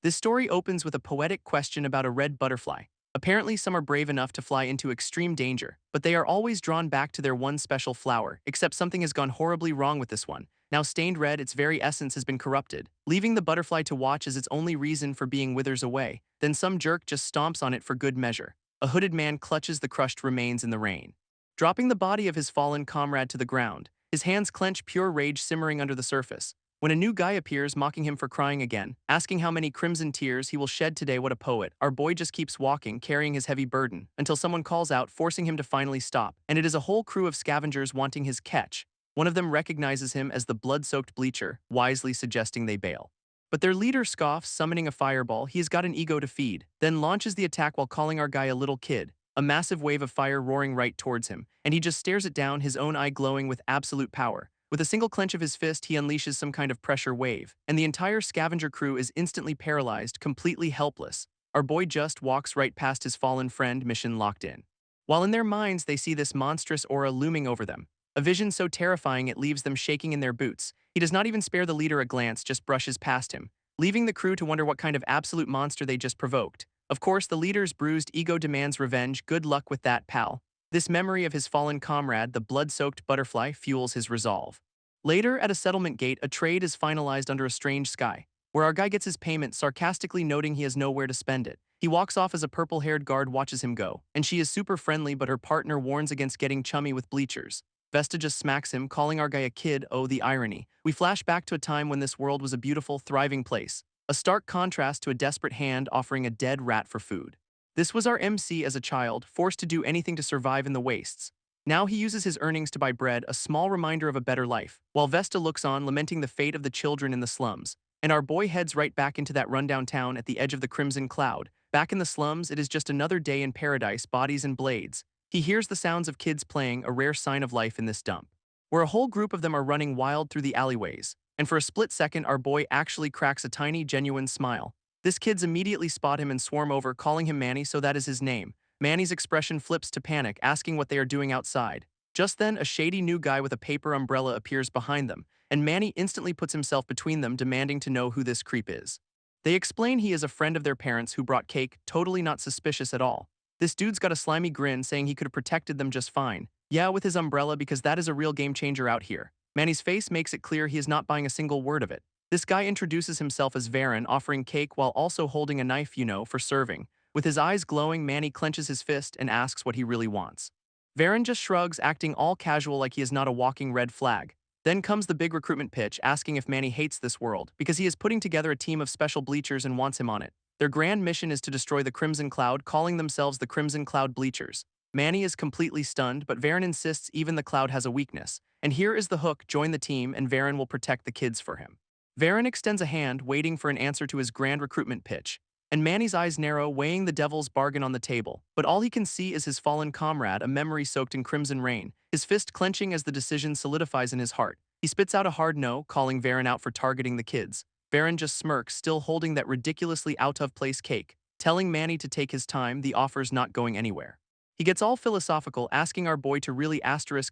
This story opens with a poetic question about a red butterfly. Apparently, some are brave enough to fly into extreme danger, but they are always drawn back to their one special flower, except something has gone horribly wrong with this one. Now stained red, its very essence has been corrupted, leaving the butterfly to watch as its only reason for being withers away. Then some jerk just stomps on it for good measure. A hooded man clutches the crushed remains in the rain, dropping the body of his fallen comrade to the ground. His hands clench, pure rage simmering under the surface. When a new guy appears, mocking him for crying again, asking how many crimson tears he will shed today. What a poet. Our boy just keeps walking, carrying his heavy burden, until someone calls out, forcing him to finally stop. And it is a whole crew of scavengers wanting his catch. One of them recognizes him as the blood-soaked bleacher, wisely suggesting they bail. But their leader scoffs, summoning a fireball. He has got an ego to feed, then launches the attack while calling our guy a little kid. A massive wave of fire roaring right towards him, and he just stares it down, his own eye glowing with absolute power. With a single clench of his fist, he unleashes some kind of pressure wave, and the entire scavenger crew is instantly paralyzed, completely helpless. Our boy just walks right past his fallen friend, mission locked in. While in their minds they see this monstrous aura looming over them, a vision so terrifying it leaves them shaking in their boots. He does not even spare the leader a glance, just brushes past him, leaving the crew to wonder what kind of absolute monster they just provoked. Of course, the leader's bruised ego demands revenge. Good luck with that, pal. This memory of his fallen comrade, the blood-soaked butterfly, fuels his resolve. Later, at a settlement gate, a trade is finalized under a strange sky, where our guy gets his payment, sarcastically noting he has nowhere to spend it. He walks off as a purple-haired guard watches him go, and she is super friendly, but her partner warns against getting chummy with bleachers. Vesta just smacks him, calling our guy a kid. Oh, the irony. We flash back to a time when this world was a beautiful, thriving place. A stark contrast to a desperate hand offering a dead rat for food. This was our MC as a child, forced to do anything to survive in the wastes. Now he uses his earnings to buy bread, a small reminder of a better life, while Vesta looks on, lamenting the fate of the children in the slums. And our boy heads right back into that rundown town at the edge of the crimson cloud. Back in the slums, it is just another day in paradise, bodies and blades. He hears the sounds of kids playing, a rare sign of life in this dump, where a whole group of them are running wild through the alleyways. And for a split second, our boy actually cracks a tiny, genuine smile. This kids immediately spot him and swarm over, calling him Manny, so that is his name. Manny's expression flips to panic, asking what they are doing outside. Just then, a shady new guy with a paper umbrella appears behind them, and Manny instantly puts himself between them, demanding to know who this creep is. They explain he is a friend of their parents who brought cake, totally not suspicious at all. This dude's got a slimy grin, saying he could have protected them just fine. Yeah, with his umbrella, because that is a real game changer out here. Manny's face makes it clear he is not buying a single word of it. This guy introduces himself as Varen, offering cake while also holding a knife, for serving. With his eyes glowing, Manny clenches his fist and asks what he really wants. Varen just shrugs, acting all casual like he is not a walking red flag. Then comes the big recruitment pitch, asking if Manny hates this world, because he is putting together a team of special bleachers and wants him on it. Their grand mission is to destroy the Crimson Cloud, calling themselves the Crimson Cloud Bleachers. Manny is completely stunned, but Varen insists even the cloud has a weakness. And here is the hook: join the team and Varen will protect the kids for him. Varen extends a hand, waiting for an answer to his grand recruitment pitch. And Manny's eyes narrow, weighing the devil's bargain on the table. But all he can see is his fallen comrade, a memory soaked in crimson rain, his fist clenching as the decision solidifies in his heart. He spits out a hard no, calling Varen out for targeting the kids. Varen just smirks, still holding that ridiculously out-of-place cake, telling Manny to take his time, the offer's not going anywhere. He gets all philosophical, asking our boy to really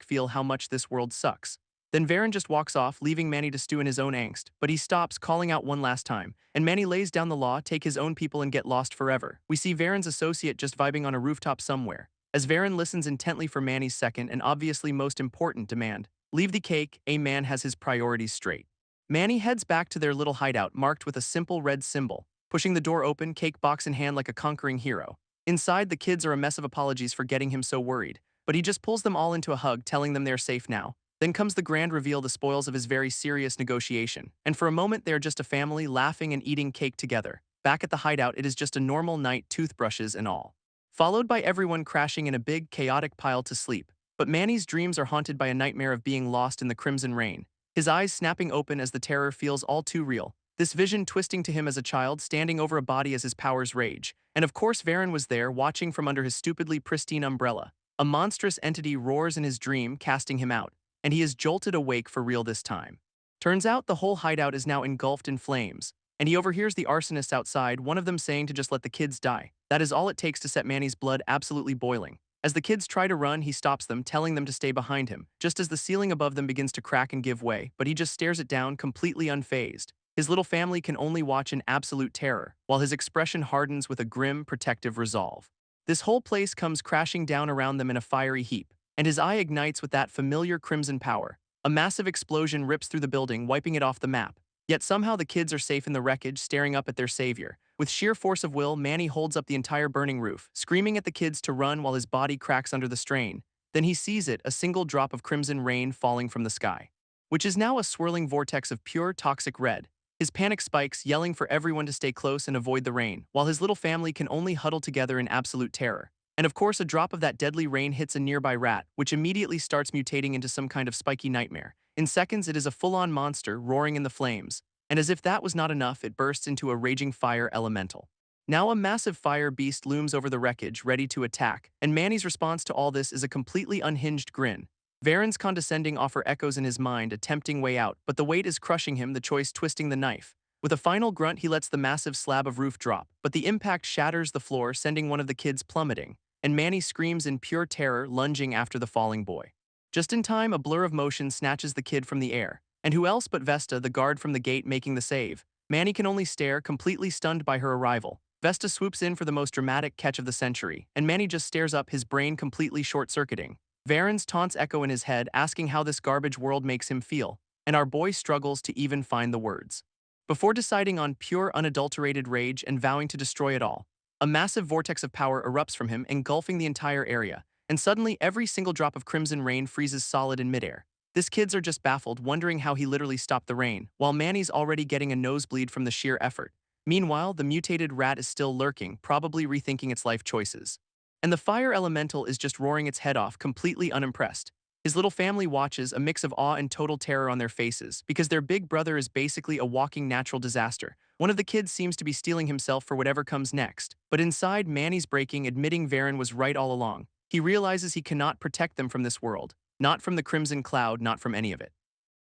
feel how much this world sucks. Then Varen just walks off, leaving Manny to stew in his own angst, but he stops, calling out one last time, and Manny lays down the law, take his own people and get lost forever. We see Varen's associate just vibing on a rooftop somewhere, as Varen listens intently for Manny's second and obviously most important demand. Leave the cake, a man has his priorities straight. Manny heads back to their little hideout, marked with a simple red symbol, pushing the door open, cake box in hand like a conquering hero. Inside, the kids are a mess of apologies for getting him so worried, but he just pulls them all into a hug, telling them they're safe now. Then comes the grand reveal, the spoils of his very serious negotiation, and for a moment they are just a family, laughing and eating cake together. Back at the hideout, it is just a normal night, toothbrushes and all, followed by everyone crashing in a big, chaotic pile to sleep. But Manny's dreams are haunted by a nightmare of being lost in the crimson rain, his eyes snapping open as the terror feels all too real. This vision twisting to him as a child, standing over a body as his powers rage. And of course Varen was there, watching from under his stupidly pristine umbrella. A monstrous entity roars in his dream, casting him out, and he is jolted awake for real this time. Turns out the whole hideout is now engulfed in flames, and he overhears the arsonists outside, one of them saying to just let the kids die. That is all it takes to set Manny's blood absolutely boiling. As the kids try to run, he stops them, telling them to stay behind him, just as the ceiling above them begins to crack and give way, but he just stares it down, completely unfazed. His little family can only watch in absolute terror, while his expression hardens with a grim, protective resolve. This whole place comes crashing down around them in a fiery heap, and his eye ignites with that familiar crimson power. A massive explosion rips through the building, wiping it off the map. Yet somehow the kids are safe in the wreckage, staring up at their savior. With sheer force of will, Manny holds up the entire burning roof, screaming at the kids to run while his body cracks under the strain. Then he sees it, a single drop of crimson rain falling from the sky, which is now a swirling vortex of pure, toxic red. His panic spikes, yelling for everyone to stay close and avoid the rain, while his little family can only huddle together in absolute terror. And of course, a drop of that deadly rain hits a nearby rat, which immediately starts mutating into some kind of spiky nightmare. In seconds, it is a full-on monster roaring in the flames, and as if that was not enough, it bursts into a raging fire elemental. Now a massive fire beast looms over the wreckage, ready to attack, and Manny's response to all this is a completely unhinged grin. Varen's condescending offer echoes in his mind, a tempting way out, but the weight is crushing him, the choice twisting the knife. With a final grunt, he lets the massive slab of roof drop, but the impact shatters the floor, sending one of the kids plummeting, and Manny screams in pure terror, lunging after the falling boy. Just in time, a blur of motion snatches the kid from the air, and who else but Vesta, the guard from the gate, making the save. Manny can only stare, completely stunned by her arrival. Vesta swoops in for the most dramatic catch of the century, and Manny just stares up, his brain completely short-circuiting. Varen's taunts echo in his head, asking how this garbage world makes him feel, and our boy struggles to even find the words. Before deciding on pure, unadulterated rage and vowing to destroy it all, a massive vortex of power erupts from him, engulfing the entire area, and suddenly every single drop of crimson rain freezes solid in midair. His kids are just baffled, wondering how he literally stopped the rain, while Manny's already getting a nosebleed from the sheer effort. Meanwhile, the mutated rat is still lurking, probably rethinking its life choices. And the fire elemental is just roaring its head off, completely unimpressed. His little family watches, a mix of awe and total terror on their faces, because their big brother is basically a walking natural disaster. One of the kids seems to be steeling himself for whatever comes next, but inside, Manny's breaking, admitting Varen was right all along. He realizes he cannot protect them from this world, not from the crimson cloud, not from any of it.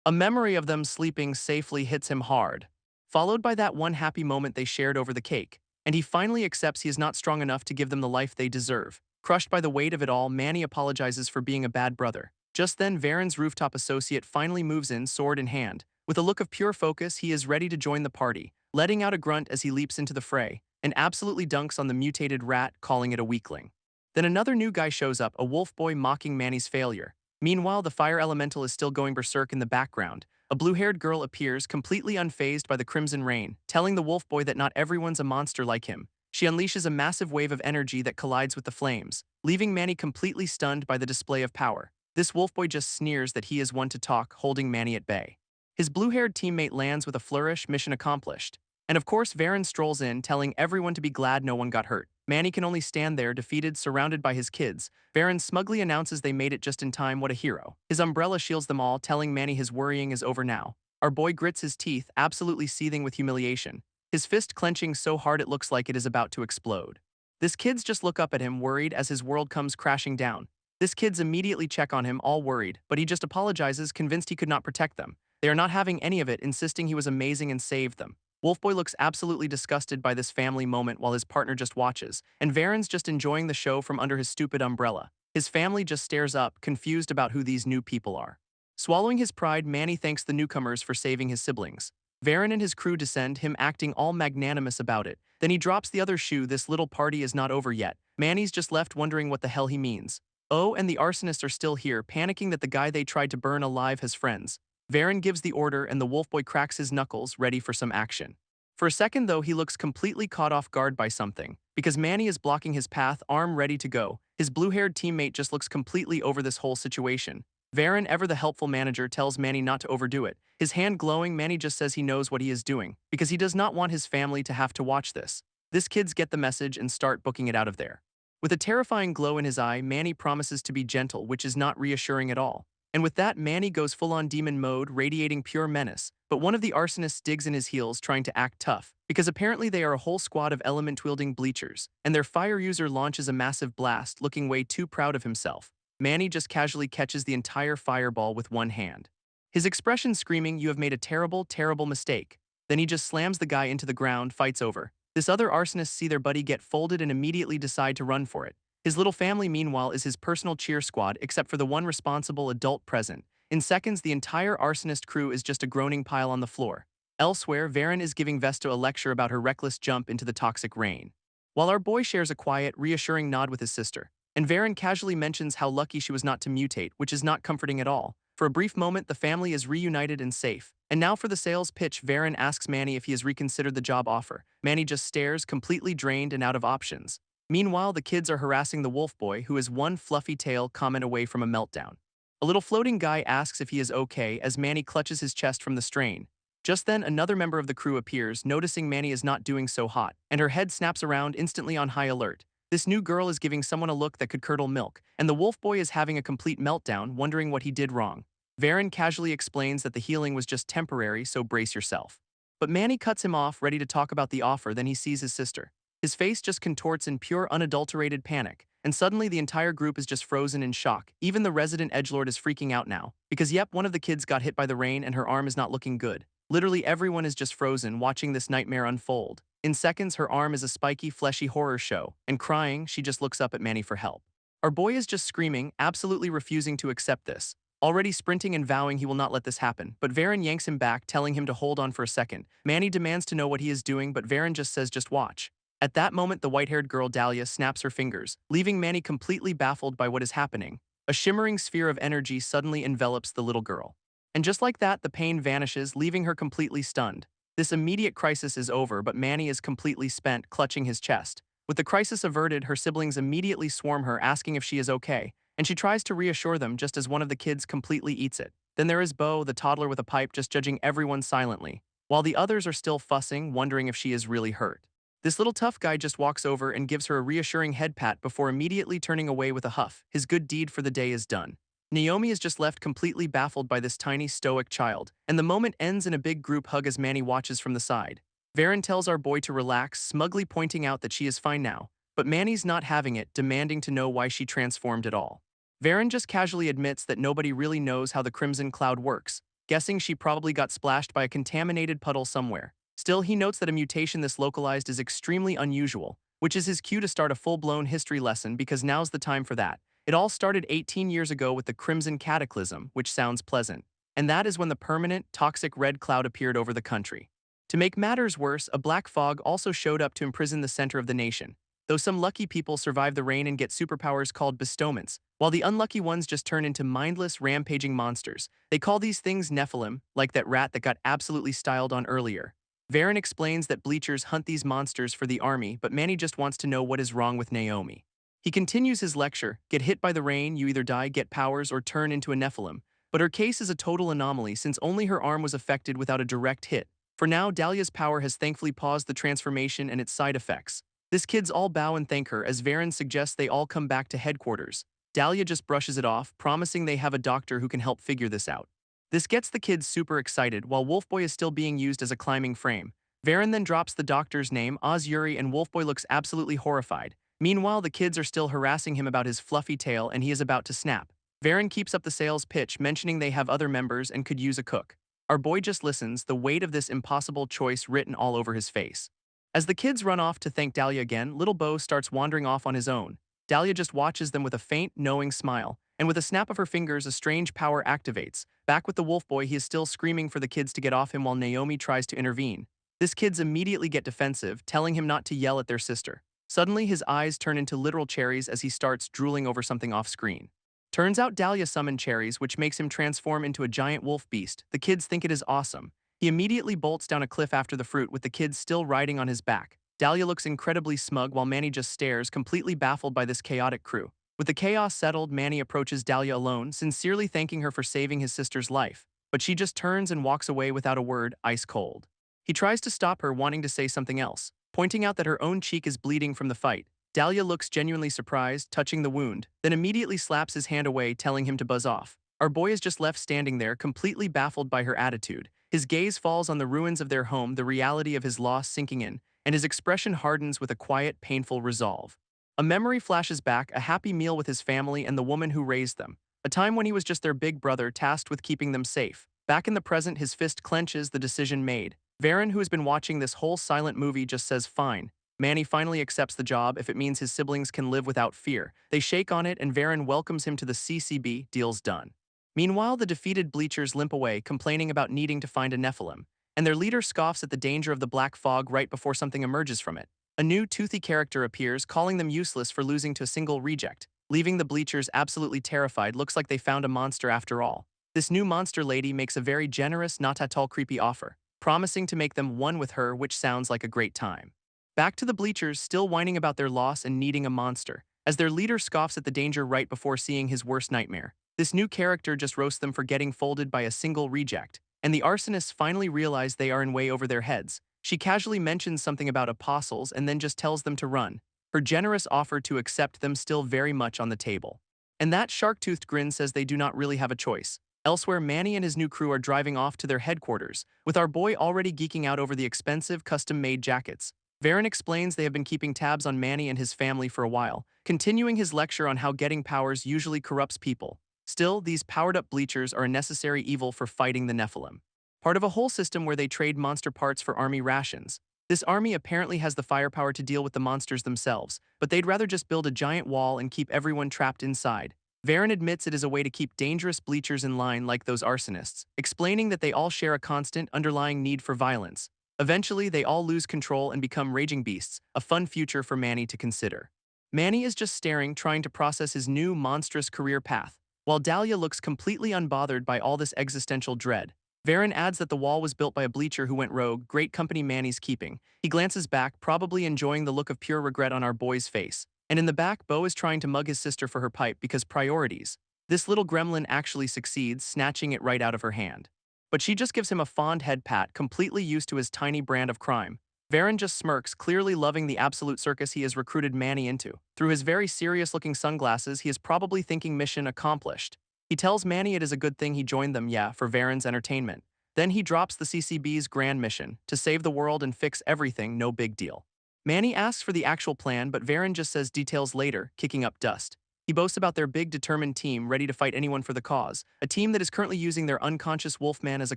A memory of them sleeping safely hits him hard, followed by that one happy moment they shared over the cake, and he finally accepts he is not strong enough to give them the life they deserve. Crushed by the weight of it all, Manny apologizes for being a bad brother. Just then, Varen's rooftop associate finally moves in, sword in hand. With a look of pure focus, he is ready to join the party, letting out a grunt as he leaps into the fray, and absolutely dunks on the mutated rat, calling it a weakling. Then another new guy shows up, a wolf boy mocking Manny's failure. Meanwhile, the fire elemental is still going berserk in the background. A blue-haired girl appears, completely unfazed by the crimson rain, telling the wolf boy that not everyone's a monster like him. She unleashes a massive wave of energy that collides with the flames, leaving Manny completely stunned by the display of power. This wolf boy just sneers that he is one to talk, holding Manny at bay. His blue-haired teammate lands with a flourish, mission accomplished. And of course, Varen strolls in, telling everyone to be glad no one got hurt. Manny can only stand there, defeated, surrounded by his kids. Varen smugly announces they made it just in time, what a hero. His umbrella shields them all, telling Manny his worrying is over now. Our boy grits his teeth, absolutely seething with humiliation, his fist clenching so hard it looks like it is about to explode. His kids just look up at him, worried, as his world comes crashing down. His kids immediately check on him, all worried, but he just apologizes, convinced he could not protect them. They are not having any of it, insisting he was amazing and saved them. Wolfboy looks absolutely disgusted by this family moment while his partner just watches, and Varen's just enjoying the show from under his stupid umbrella. His family just stares up, confused about who these new people are. Swallowing his pride, Manny thanks the newcomers for saving his siblings. Varen and his crew descend, him acting all magnanimous about it. Then he drops the other shoe. This little party is not over yet. Manny's just left wondering what the hell he means. Oh, and the arsonists are still here, panicking that the guy they tried to burn alive has friends. Varen gives the order and the wolfboy cracks his knuckles, ready for some action. For a second though, he looks completely caught off guard by something, because Manny is blocking his path, arm ready to go. His blue-haired teammate just looks completely over this whole situation. Varen, ever the helpful manager, tells Manny not to overdo it. His hand glowing, Manny just says he knows what he is doing, because he does not want his family to have to watch this. This kids get the message and start booking it out of there. With a terrifying glow in his eye, Manny promises to be gentle, which is not reassuring at all. And with that, Manny goes full-on demon mode, radiating pure menace. But one of the arsonists digs in his heels, trying to act tough, because apparently they are a whole squad of element-wielding bleachers, and their fire user launches a massive blast, looking way too proud of himself. Manny just casually catches the entire fireball with one hand, his expression screaming, "You have made a terrible, terrible mistake." Then he just slams the guy into the ground, fights over. This other arsonists see their buddy get folded and immediately decide to run for it. His little family, meanwhile, is his personal cheer squad, except for the one responsible adult present. In seconds, the entire arsonist crew is just a groaning pile on the floor. Elsewhere, Varen is giving Vesta a lecture about her reckless jump into the toxic rain. While our boy shares a quiet, reassuring nod with his sister, and Varen casually mentions how lucky she was not to mutate, which is not comforting at all. For a brief moment, the family is reunited and safe. And now for the sales pitch, Varen asks Manny if he has reconsidered the job offer. Manny just stares, completely drained and out of options. Meanwhile, the kids are harassing the wolf boy, who is one fluffy tail comment away from a meltdown. A little floating guy asks if he is okay as Manny clutches his chest from the strain. Just then, another member of the crew appears, noticing Manny is not doing so hot, and her head snaps around, instantly on high alert. This new girl is giving someone a look that could curdle milk, and the wolf boy is having a complete meltdown, wondering what he did wrong. Varen casually explains that the healing was just temporary, so brace yourself. But Manny cuts him off, ready to talk about the offer, then he sees his sister. His face just contorts in pure unadulterated panic, and suddenly the entire group is just frozen in shock. Even the resident edgelord is freaking out now, because yep, one of the kids got hit by the rain and her arm is not looking good. Literally everyone is just frozen, watching this nightmare unfold. In seconds, her arm is a spiky, fleshy horror show, and crying, she just looks up at Manny for help. Our boy is just screaming, absolutely refusing to accept this. Already sprinting and vowing he will not let this happen, but Varen yanks him back, telling him to hold on for a second. Manny demands to know what he is doing, but Varen just says just watch. At that moment, the white-haired girl Dalia snaps her fingers, leaving Manny completely baffled by what is happening. A shimmering sphere of energy suddenly envelops the little girl. And just like that, the pain vanishes, leaving her completely stunned. This immediate crisis is over, but Manny is completely spent, clutching his chest. With the crisis averted, her siblings immediately swarm her, asking if she is okay, and she tries to reassure them just as one of the kids completely eats it. Then there is Bo, the toddler with a pipe, just judging everyone silently, while the others are still fussing, wondering if she is really hurt. This little tough guy just walks over and gives her a reassuring head pat before immediately turning away with a huff. His good deed for the day is done. Naomi is just left completely baffled by this tiny, stoic child, and the moment ends in a big group hug as Manny watches from the side. Varen tells our boy to relax, smugly pointing out that she is fine now, but Manny's not having it, demanding to know why she transformed at all. Varen just casually admits that nobody really knows how the Crimson Cloud works, guessing she probably got splashed by a contaminated puddle somewhere. Still, he notes that a mutation this localized is extremely unusual, which is his cue to start a full-blown history lesson because now's the time for that. It all started 18 years ago with the Crimson Cataclysm, which sounds pleasant. And that is when the permanent, toxic red cloud appeared over the country. To make matters worse, a black fog also showed up to imprison the center of the nation. Though some lucky people survive the rain and get superpowers called bestowments, while the unlucky ones just turn into mindless, rampaging monsters. They call these things Nephilim, like that rat that got absolutely styled on earlier. Varen explains that bleachers hunt these monsters for the army, but Manny just wants to know what is wrong with Naomi. He continues his lecture, get hit by the rain, you either die, get powers, or turn into a Nephilim. But her case is a total anomaly since only her arm was affected without a direct hit. For now, Dalia's power has thankfully paused the transformation and its side effects. This kids all bow and thank her as Varen suggests they all come back to headquarters. Dalia just brushes it off, promising they have a doctor who can help figure this out. This gets the kids super excited while Wolfboy is still being used as a climbing frame. Varen then drops the doctor's name, Oz Yuri, and Wolfboy looks absolutely horrified. Meanwhile, the kids are still harassing him about his fluffy tail and he is about to snap. Varen keeps up the sales pitch, mentioning they have other members and could use a cook. Our boy just listens, the weight of this impossible choice written all over his face. As the kids run off to thank Dalia again, little Bo starts wandering off on his own. Dalia just watches them with a faint, knowing smile, and with a snap of her fingers, a strange power activates. Back with the wolf boy, he is still screaming for the kids to get off him while Naomi tries to intervene. This kids immediately get defensive, telling him not to yell at their sister. Suddenly, his eyes turn into literal cherries as he starts drooling over something off-screen. Turns out Dalia summoned cherries, which makes him transform into a giant wolf beast. The kids think it is awesome. He immediately bolts down a cliff after the fruit, with the kids still riding on his back. Dalia looks incredibly smug while Manny just stares, completely baffled by this chaotic crew. With the chaos settled, Manny approaches Dalia alone, sincerely thanking her for saving his sister's life. But she just turns and walks away without a word, ice cold. He tries to stop her, wanting to say something else, pointing out that her own cheek is bleeding from the fight. Dalia looks genuinely surprised, touching the wound, then immediately slaps his hand away, telling him to buzz off. Our boy is just left standing there, completely baffled by her attitude. His gaze falls on the ruins of their home, the reality of his loss sinking in, and his expression hardens with a quiet, painful resolve. A memory flashes back, a happy meal with his family and the woman who raised them. A time when he was just their big brother, tasked with keeping them safe. Back in the present, his fist clenches, the decision made. Varen, who has been watching this whole silent movie, just says fine. Manny finally accepts the job if it means his siblings can live without fear. They shake on it and Varen welcomes him to the CCB, deal's done. Meanwhile, the defeated bleachers limp away, complaining about needing to find a Nephilim. and their leader scoffs at the danger of the black fog right before something emerges from it. A new toothy character appears, calling them useless for losing to a single reject. Leaving the bleachers absolutely terrified. Looks like they found a monster after all. This new monster lady makes a very generous, not at all creepy offer, promising to make them one with her, which sounds like a great time. Back to the bleachers, still whining about their loss and needing a monster, as their leader scoffs at the danger right before seeing his worst nightmare. This new character just roasts them for getting folded by a single reject, and the arsonists finally realize they are in way over their heads. She casually mentions something about apostles and then just tells them to run, her generous offer to accept them still very much on the table. And that shark-toothed grin says they do not really have a choice. Elsewhere, Manny and his new crew are driving off to their headquarters, with our boy already geeking out over the expensive, custom-made jackets. Varen explains they have been keeping tabs on Manny and his family for a while, continuing his lecture on how getting powers usually corrupts people. Still, these powered-up bleachers are a necessary evil for fighting the Nephilim. Part of a whole system where they trade monster parts for army rations. This army apparently has the firepower to deal with the monsters themselves, but they'd rather just build a giant wall and keep everyone trapped inside. Varen admits it is a way to keep dangerous bleachers in line like those arsonists, explaining that they all share a constant, underlying need for violence. Eventually, they all lose control and become raging beasts, a fun future for Manny to consider. Manny is just staring, trying to process his new, monstrous career path, while Dalia looks completely unbothered by all this existential dread. Varen adds that the wall was built by a bleacher who went rogue, great company Manny's keeping. He glances back, probably enjoying the look of pure regret on our boy's face. And in the back, Bo is trying to mug his sister for her pipe because priorities. This little gremlin actually succeeds, snatching it right out of her hand. But she just gives him a fond head pat, completely used to his tiny brand of crime. Varen just smirks, clearly loving the absolute circus he has recruited Manny into. Through his very serious-looking sunglasses, he is probably thinking mission accomplished. He tells Manny it is a good thing he joined them, yeah, for Varen's entertainment. Then he drops the CCB's grand mission, to save the world and fix everything, no big deal. Manny asks for the actual plan, but Varen just says details later, kicking up dust. He boasts about their big, determined team ready to fight anyone for the cause, a team that is currently using their unconscious Wolfman as a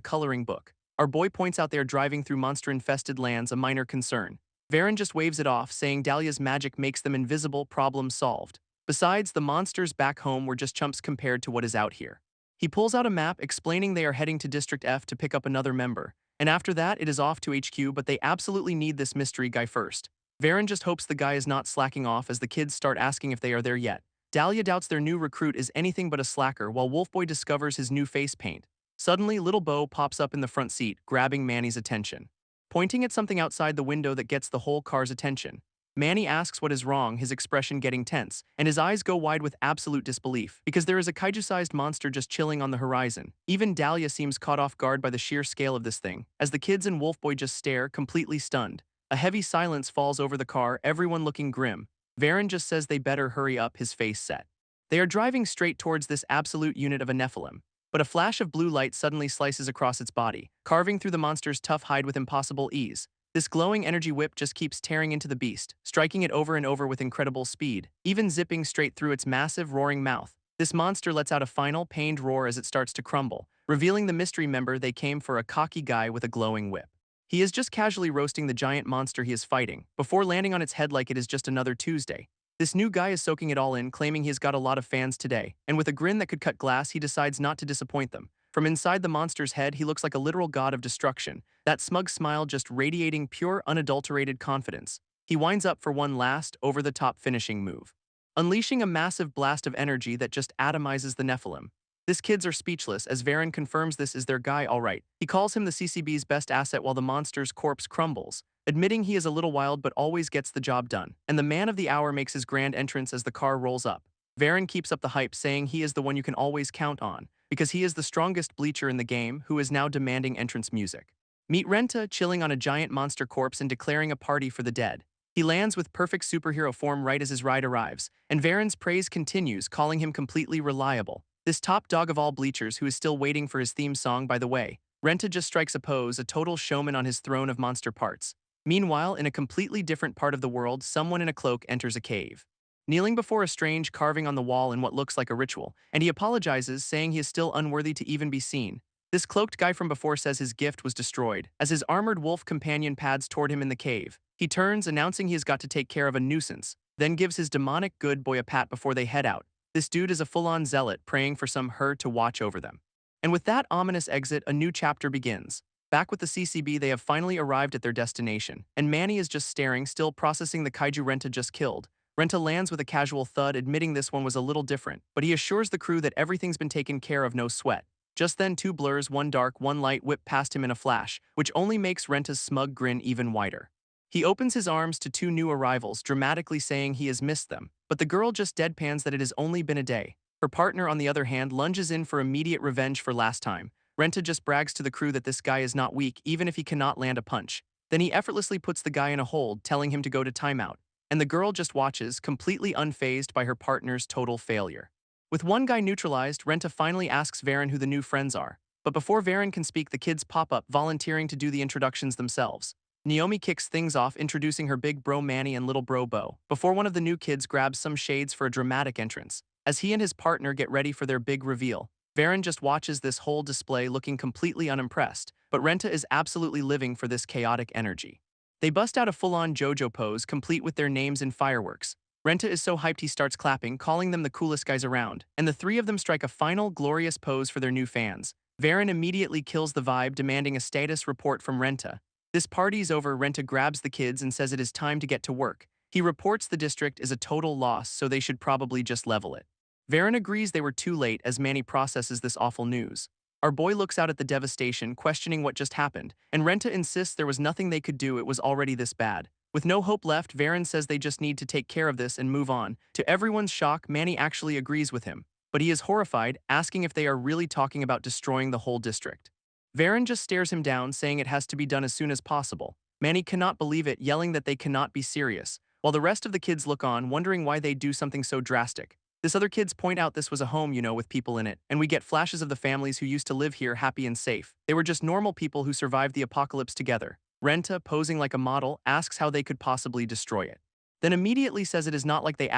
coloring book. Our boy points out they are driving through monster-infested lands, a minor concern. Varen just waves it off, saying Dalia's magic makes them invisible, problem solved. Besides, the monsters back home were just chumps compared to what is out here. He pulls out a map, explaining they are heading to District F to pick up another member, and after that it is off to HQ, but they absolutely need this mystery guy first. Varen just hopes the guy is not slacking off as the kids start asking if they are there yet. Dalia doubts their new recruit is anything but a slacker while Wolfboy discovers his new face paint. Suddenly, little Bo pops up in the front seat, grabbing Manny's attention, pointing at something outside the window that gets the whole car's attention. Manny asks what is wrong, his expression getting tense, and his eyes go wide with absolute disbelief, because there is a kaiju-sized monster just chilling on the horizon. Even Dalia seems caught off guard by the sheer scale of this thing, as the kids and Wolfboy just stare, completely stunned. A heavy silence falls over the car, everyone looking grim. Varen just says they better hurry up, his face set. They are driving straight towards this absolute unit of a Nephilim, but a flash of blue light suddenly slices across its body, carving through the monster's tough hide with impossible ease. This glowing energy whip just keeps tearing into the beast, striking it over and over with incredible speed, even zipping straight through its massive, roaring mouth. This monster lets out a final, pained roar as it starts to crumble, revealing the mystery member they came for, a cocky guy with a glowing whip. He is just casually roasting the giant monster he is fighting, before landing on its head like it is just another Tuesday. This new guy is soaking it all in, claiming he has got a lot of fans today, and with a grin that could cut glass, he decides not to disappoint them. From inside the monster's head, he looks like a literal god of destruction, that smug smile just radiating pure, unadulterated confidence. He winds up for one last, over-the-top finishing move, unleashing a massive blast of energy that just atomizes the Nephilim. These kids are speechless as Varen confirms this is their guy all right. He calls him the CCB's best asset while the monster's corpse crumbles, admitting he is a little wild but always gets the job done. And the man of the hour makes his grand entrance as the car rolls up. Varen keeps up the hype, saying he is the one you can always count on, because he is the strongest bleacher in the game who is now demanding entrance music. Meet Renta chilling on a giant monster corpse and declaring a party for the dead. He lands with perfect superhero form right as his ride arrives, and Varen's praise continues, calling him completely reliable. This top dog of all bleachers who is still waiting for his theme song, by the way. Renta just strikes a pose, a total showman on his throne of monster parts. Meanwhile, in a completely different part of the world, someone in a cloak enters a cave, kneeling before a strange carving on the wall in what looks like a ritual, and he apologizes, saying he is still unworthy to even be seen. This cloaked guy from before says his gift was destroyed, as his armored wolf companion pads toward him in the cave. He turns, announcing he has got to take care of a nuisance, then gives his demonic good boy a pat before they head out. This dude is a full-on zealot, praying for some her to watch over them. And with that ominous exit, a new chapter begins. Back with the CCB, they have finally arrived at their destination, and Manny is just staring, still processing the kaiju Renta just killed. Renta lands with a casual thud, admitting this one was a little different, but he assures the crew that everything's been taken care of, no sweat. Just then, two blurs, one dark, one light, whip past him in a flash, which only makes Renta's smug grin even wider. He opens his arms to two new arrivals, dramatically saying he has missed them, but the girl just deadpans that it has only been a day. Her partner, on the other hand, lunges in for immediate revenge for last time. Renta just brags to the crew that this guy is not weak even if he cannot land a punch. Then he effortlessly puts the guy in a hold, telling him to go to timeout. And the girl just watches, completely unfazed by her partner's total failure. With one guy neutralized, Renta finally asks Varen who the new friends are. But before Varen can speak, the kids pop up, volunteering to do the introductions themselves. Naomi kicks things off, introducing her big bro Manny and little bro Bo, before one of the new kids grabs some shades for a dramatic entrance. As he and his partner get ready for their big reveal, Varen just watches this whole display looking completely unimpressed, but Renta is absolutely living for this chaotic energy. They bust out a full-on JoJo pose, complete with their names and fireworks. Renta is so hyped he starts clapping, calling them the coolest guys around, and the three of them strike a final, glorious pose for their new fans. Varen immediately kills the vibe, demanding a status report from Renta. This party's over, Renta grabs the kids and says it is time to get to work. He reports the district is a total loss, so they should probably just level it. Varen agrees they were too late as Manny processes this awful news. Our boy looks out at the devastation, questioning what just happened, and Renta insists there was nothing they could do, it was already this bad. With no hope left, Varen says they just need to take care of this and move on. To everyone's shock, Manny actually agrees with him, but he is horrified, asking if they are really talking about destroying the whole district. Varen just stares him down, saying it has to be done as soon as possible. Manny cannot believe it, yelling that they cannot be serious, while the rest of the kids look on, wondering why they do something so drastic. This other kids point out this was a home, with people in it, and we get flashes of the families who used to live here happy and safe. They were just normal people who survived the apocalypse together. Renta, posing like a model, asks how they could possibly destroy it. Then immediately says it is not like they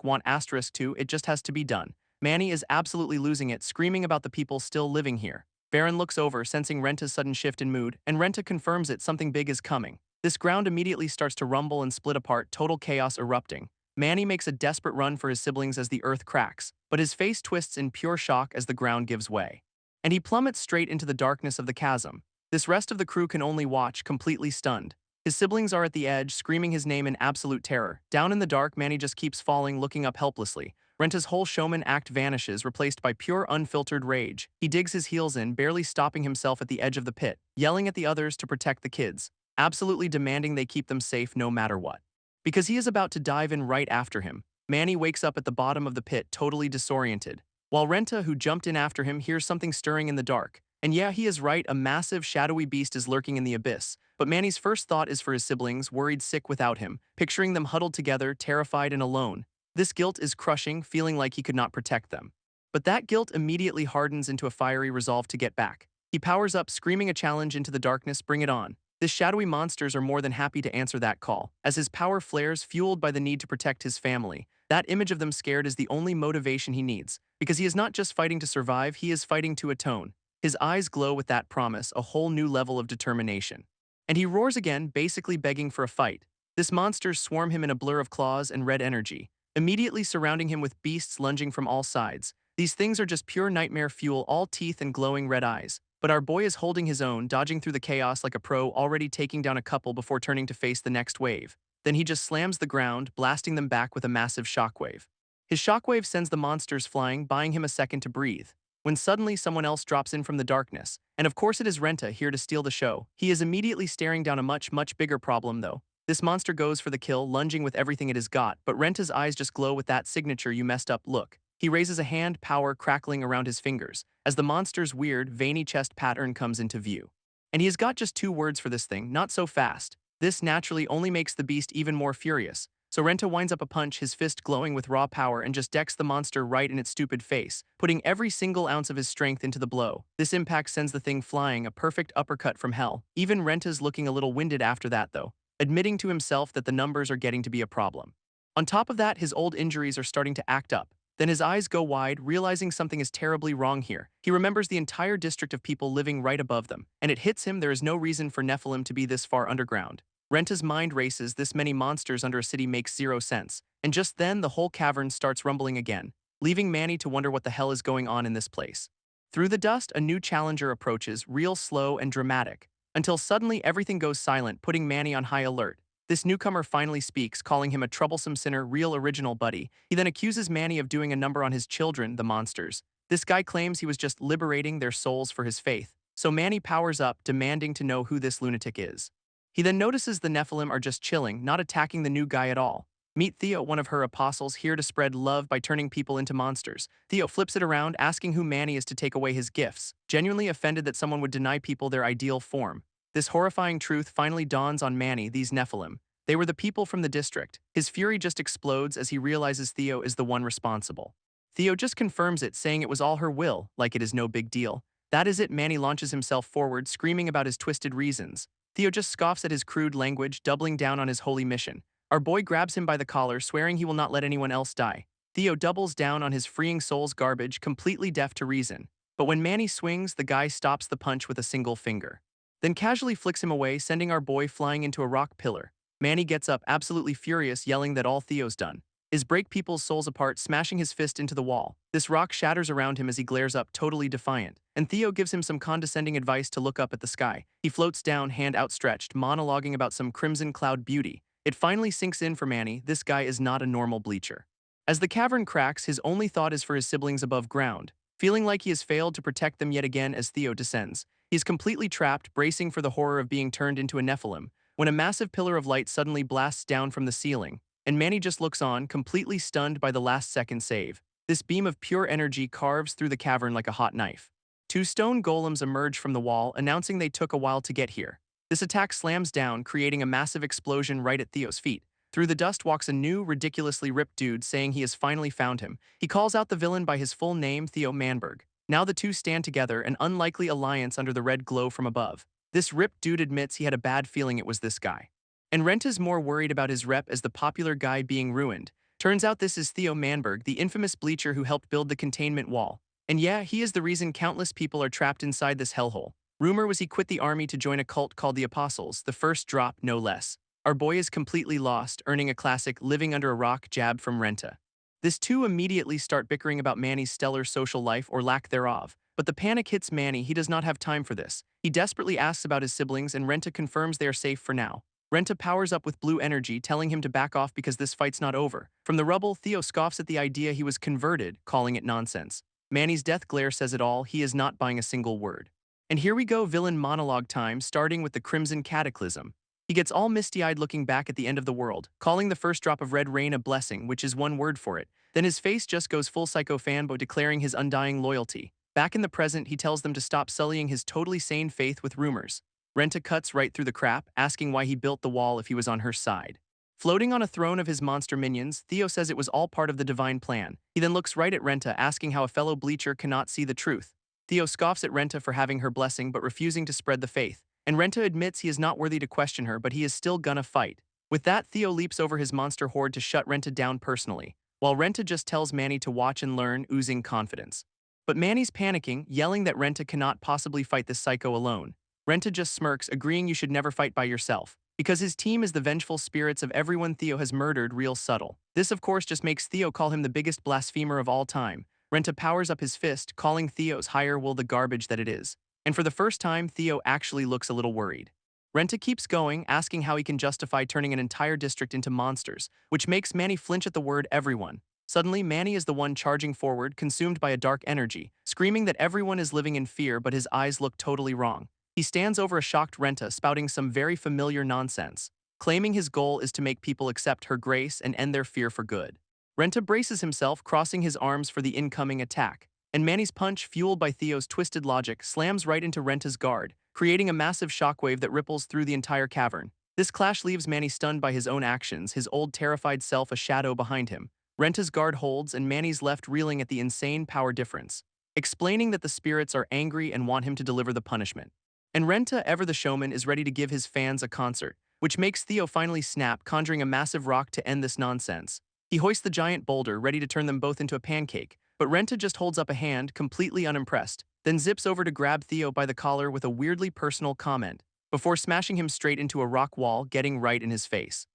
want to, it just has to be done. Manny is absolutely losing it, screaming about the people still living here. Varen looks over, sensing Renta's sudden shift in mood, and Renta confirms it, something big is coming. This ground immediately starts to rumble and split apart, total chaos erupting. Manny makes a desperate run for his siblings as the earth cracks, but his face twists in pure shock as the ground gives way. And he plummets straight into the darkness of the chasm. This rest of the crew can only watch, completely stunned. His siblings are at the edge, screaming his name in absolute terror. Down in the dark, Manny just keeps falling, looking up helplessly. Renta's whole showman act vanishes, replaced by pure, unfiltered rage. He digs his heels in, barely stopping himself at the edge of the pit, yelling at the others to protect the kids, absolutely demanding they keep them safe no matter what. Because he is about to dive in right after him, Manny wakes up at the bottom of the pit, totally disoriented, while Renta, who jumped in after him, hears something stirring in the dark. And yeah, he is right, a massive, shadowy beast is lurking in the abyss. But Manny's first thought is for his siblings, worried sick without him, picturing them huddled together, terrified and alone. This guilt is crushing, feeling like he could not protect them. But that guilt immediately hardens into a fiery resolve to get back. He powers up, screaming a challenge into the darkness, bring it on. His shadowy monsters are more than happy to answer that call, as his power flares, fueled by the need to protect his family. That image of them scared is the only motivation he needs, because he is not just fighting to survive, he is fighting to atone. His eyes glow with that promise, a whole new level of determination. And he roars again, basically begging for a fight. This monsters swarm him in a blur of claws and red energy, immediately surrounding him with beasts lunging from all sides. These things are just pure nightmare fuel, all teeth and glowing red eyes. But our boy is holding his own, dodging through the chaos like a pro, already taking down a couple before turning to face the next wave. Then he just slams the ground, blasting them back with a massive shockwave. His shockwave sends the monsters flying, buying him a second to breathe, when suddenly someone else drops in from the darkness. And of course it is Renta, here to steal the show. He is immediately staring down a much bigger problem though. This monster goes for the kill, lunging with everything it has got, but Renta's eyes just glow with that signature "you messed up" look. He raises a hand, power crackling around his fingers, as the monster's weird, veiny chest pattern comes into view. And he has got just 2 words for this thing, not so fast. This naturally only makes the beast even more furious. So Renta winds up a punch, his fist glowing with raw power, and just decks the monster right in its stupid face, putting every single ounce of his strength into the blow. This impact sends the thing flying, a perfect uppercut from hell. Even Renta's looking a little winded after that though, admitting to himself that the numbers are getting to be a problem. On top of that, his old injuries are starting to act up. Then his eyes go wide, realizing something is terribly wrong here. He remembers the entire district of people living right above them, and it hits him there is no reason for Nephilim to be this far underground. Renta's mind races, this many monsters under a city makes 0 sense, and just then the whole cavern starts rumbling again, leaving Manny to wonder what the hell is going on in this place. Through the dust, a new challenger approaches, real slow and dramatic. until suddenly everything goes silent, putting Manny on high alert. This newcomer finally speaks, calling him a troublesome sinner, real original buddy. He then accuses Manny of doing a number on his children, the monsters. This guy claims he was just liberating their souls for his faith. So Manny powers up, demanding to know who this lunatic is. He then notices the Nephilim are just chilling, not attacking the new guy at all. Meet Theo, one of her apostles, here to spread love by turning people into monsters. Theo flips it around, asking who Manny is to take away his gifts, genuinely offended that someone would deny people their ideal form. This horrifying truth finally dawns on Manny, these Nephilim. They were the people from the district. His fury just explodes as he realizes Theo is the one responsible. Theo just confirms it, saying it was all her will, like it is no big deal. That is it. Manny launches himself forward, screaming about his twisted reasons. Theo just scoffs at his crude language, doubling down on his holy mission. Our boy grabs him by the collar, swearing he will not let anyone else die. Theo doubles down on his freeing soul's garbage, completely deaf to reason. But when Manny swings, the guy stops the punch with a single finger. Then casually flicks him away, sending our boy flying into a rock pillar. Manny gets up, absolutely furious, yelling that all Theo's done is break people's souls apart, smashing his fist into the wall. This rock shatters around him as he glares up, totally defiant. And Theo gives him some condescending advice to look up at the sky. He floats down, hand outstretched, monologuing about some crimson cloud beauty. It finally sinks in for Manny, this guy is not a normal bleacher. As the cavern cracks, his only thought is for his siblings above ground. Feeling like he has failed to protect them yet again as Theo descends, he is completely trapped, bracing for the horror of being turned into a Nephilim, when a massive pillar of light suddenly blasts down from the ceiling, and Manny just looks on, completely stunned by the last-second save. This beam of pure energy carves through the cavern like a hot knife. Two stone golems emerge from the wall, announcing they took a while to get here. This attack slams down, creating a massive explosion right at Theo's feet. Through the dust walks a new, ridiculously ripped dude, saying he has finally found him. He calls out the villain by his full name, Theo Manberg. Now the two stand together, an unlikely alliance under the red glow from above. This ripped dude admits he had a bad feeling it was this guy. And Renta's more worried about his rep as the popular guy being ruined. Turns out this is Theo Manberg, the infamous bleacher who helped build the containment wall. And yeah, he is the reason countless people are trapped inside this hellhole. Rumor was he quit the army to join a cult called the Apostles, the first drop, no less. Our boy is completely lost, earning a classic living under a rock jab from Renta. This two immediately start bickering about Manny's stellar social life or lack thereof. But the panic hits Manny, he does not have time for this. He desperately asks about his siblings and Renta confirms they are safe for now. Renta powers up with blue energy, telling him to back off because this fight's not over. From the rubble, Theo scoffs at the idea he was converted, calling it nonsense. Manny's death glare says it all, he is not buying a single word. And here we go, villain monologue time, starting with the Crimson Cataclysm. He gets all misty-eyed looking back at the end of the world, calling the first drop of red rain a blessing, which is one word for it. Then his face just goes full psycho fanboy, declaring his undying loyalty. Back in the present, he tells them to stop sullying his totally sane faith with rumors. Renta cuts right through the crap, asking why he built the wall if he was on her side. Floating on a throne of his monster minions, Theo says it was all part of the divine plan. He then looks right at Renta, asking how a fellow bleacher cannot see the truth. Theo scoffs at Renta for having her blessing but refusing to spread the faith. And Renta admits he is not worthy to question her, but he is still gonna fight. With that, Theo leaps over his monster horde to shut Renta down personally, while Renta just tells Manny to watch and learn, oozing confidence. But Manny's panicking, yelling that Renta cannot possibly fight this psycho alone. Renta just smirks, agreeing you should never fight by yourself, because his team is the vengeful spirits of everyone Theo has murdered, real subtle. This of course just makes Theo call him the biggest blasphemer of all time. Renta powers up his fist, calling Theo's higher will the garbage that it is. And for the first time, Theo actually looks a little worried. Renta keeps going, asking how he can justify turning an entire district into monsters, which makes Manny flinch at the word everyone. Suddenly, Manny is the one charging forward, consumed by a dark energy, screaming that everyone is living in fear, but his eyes look totally wrong. He stands over a shocked Renta, spouting some very familiar nonsense, claiming his goal is to make people accept her grace and end their fear for good. Renta braces himself, crossing his arms for the incoming attack, and Manny's punch, fueled by Theo's twisted logic, slams right into Renta's guard, creating a massive shockwave that ripples through the entire cavern. This clash leaves Manny stunned by his own actions, his old terrified self a shadow behind him. Renta's guard holds, and Manny's left reeling at the insane power difference, explaining that the spirits are angry and want him to deliver the punishment. And Renta, ever the showman, is ready to give his fans a concert, which makes Theo finally snap, conjuring a massive rock to end this nonsense. He hoists the giant boulder, ready to turn them both into a pancake, but Renta just holds up a hand, completely unimpressed, then zips over to grab Theo by the collar with a weirdly personal comment, before smashing him straight into a rock wall, getting right in his face.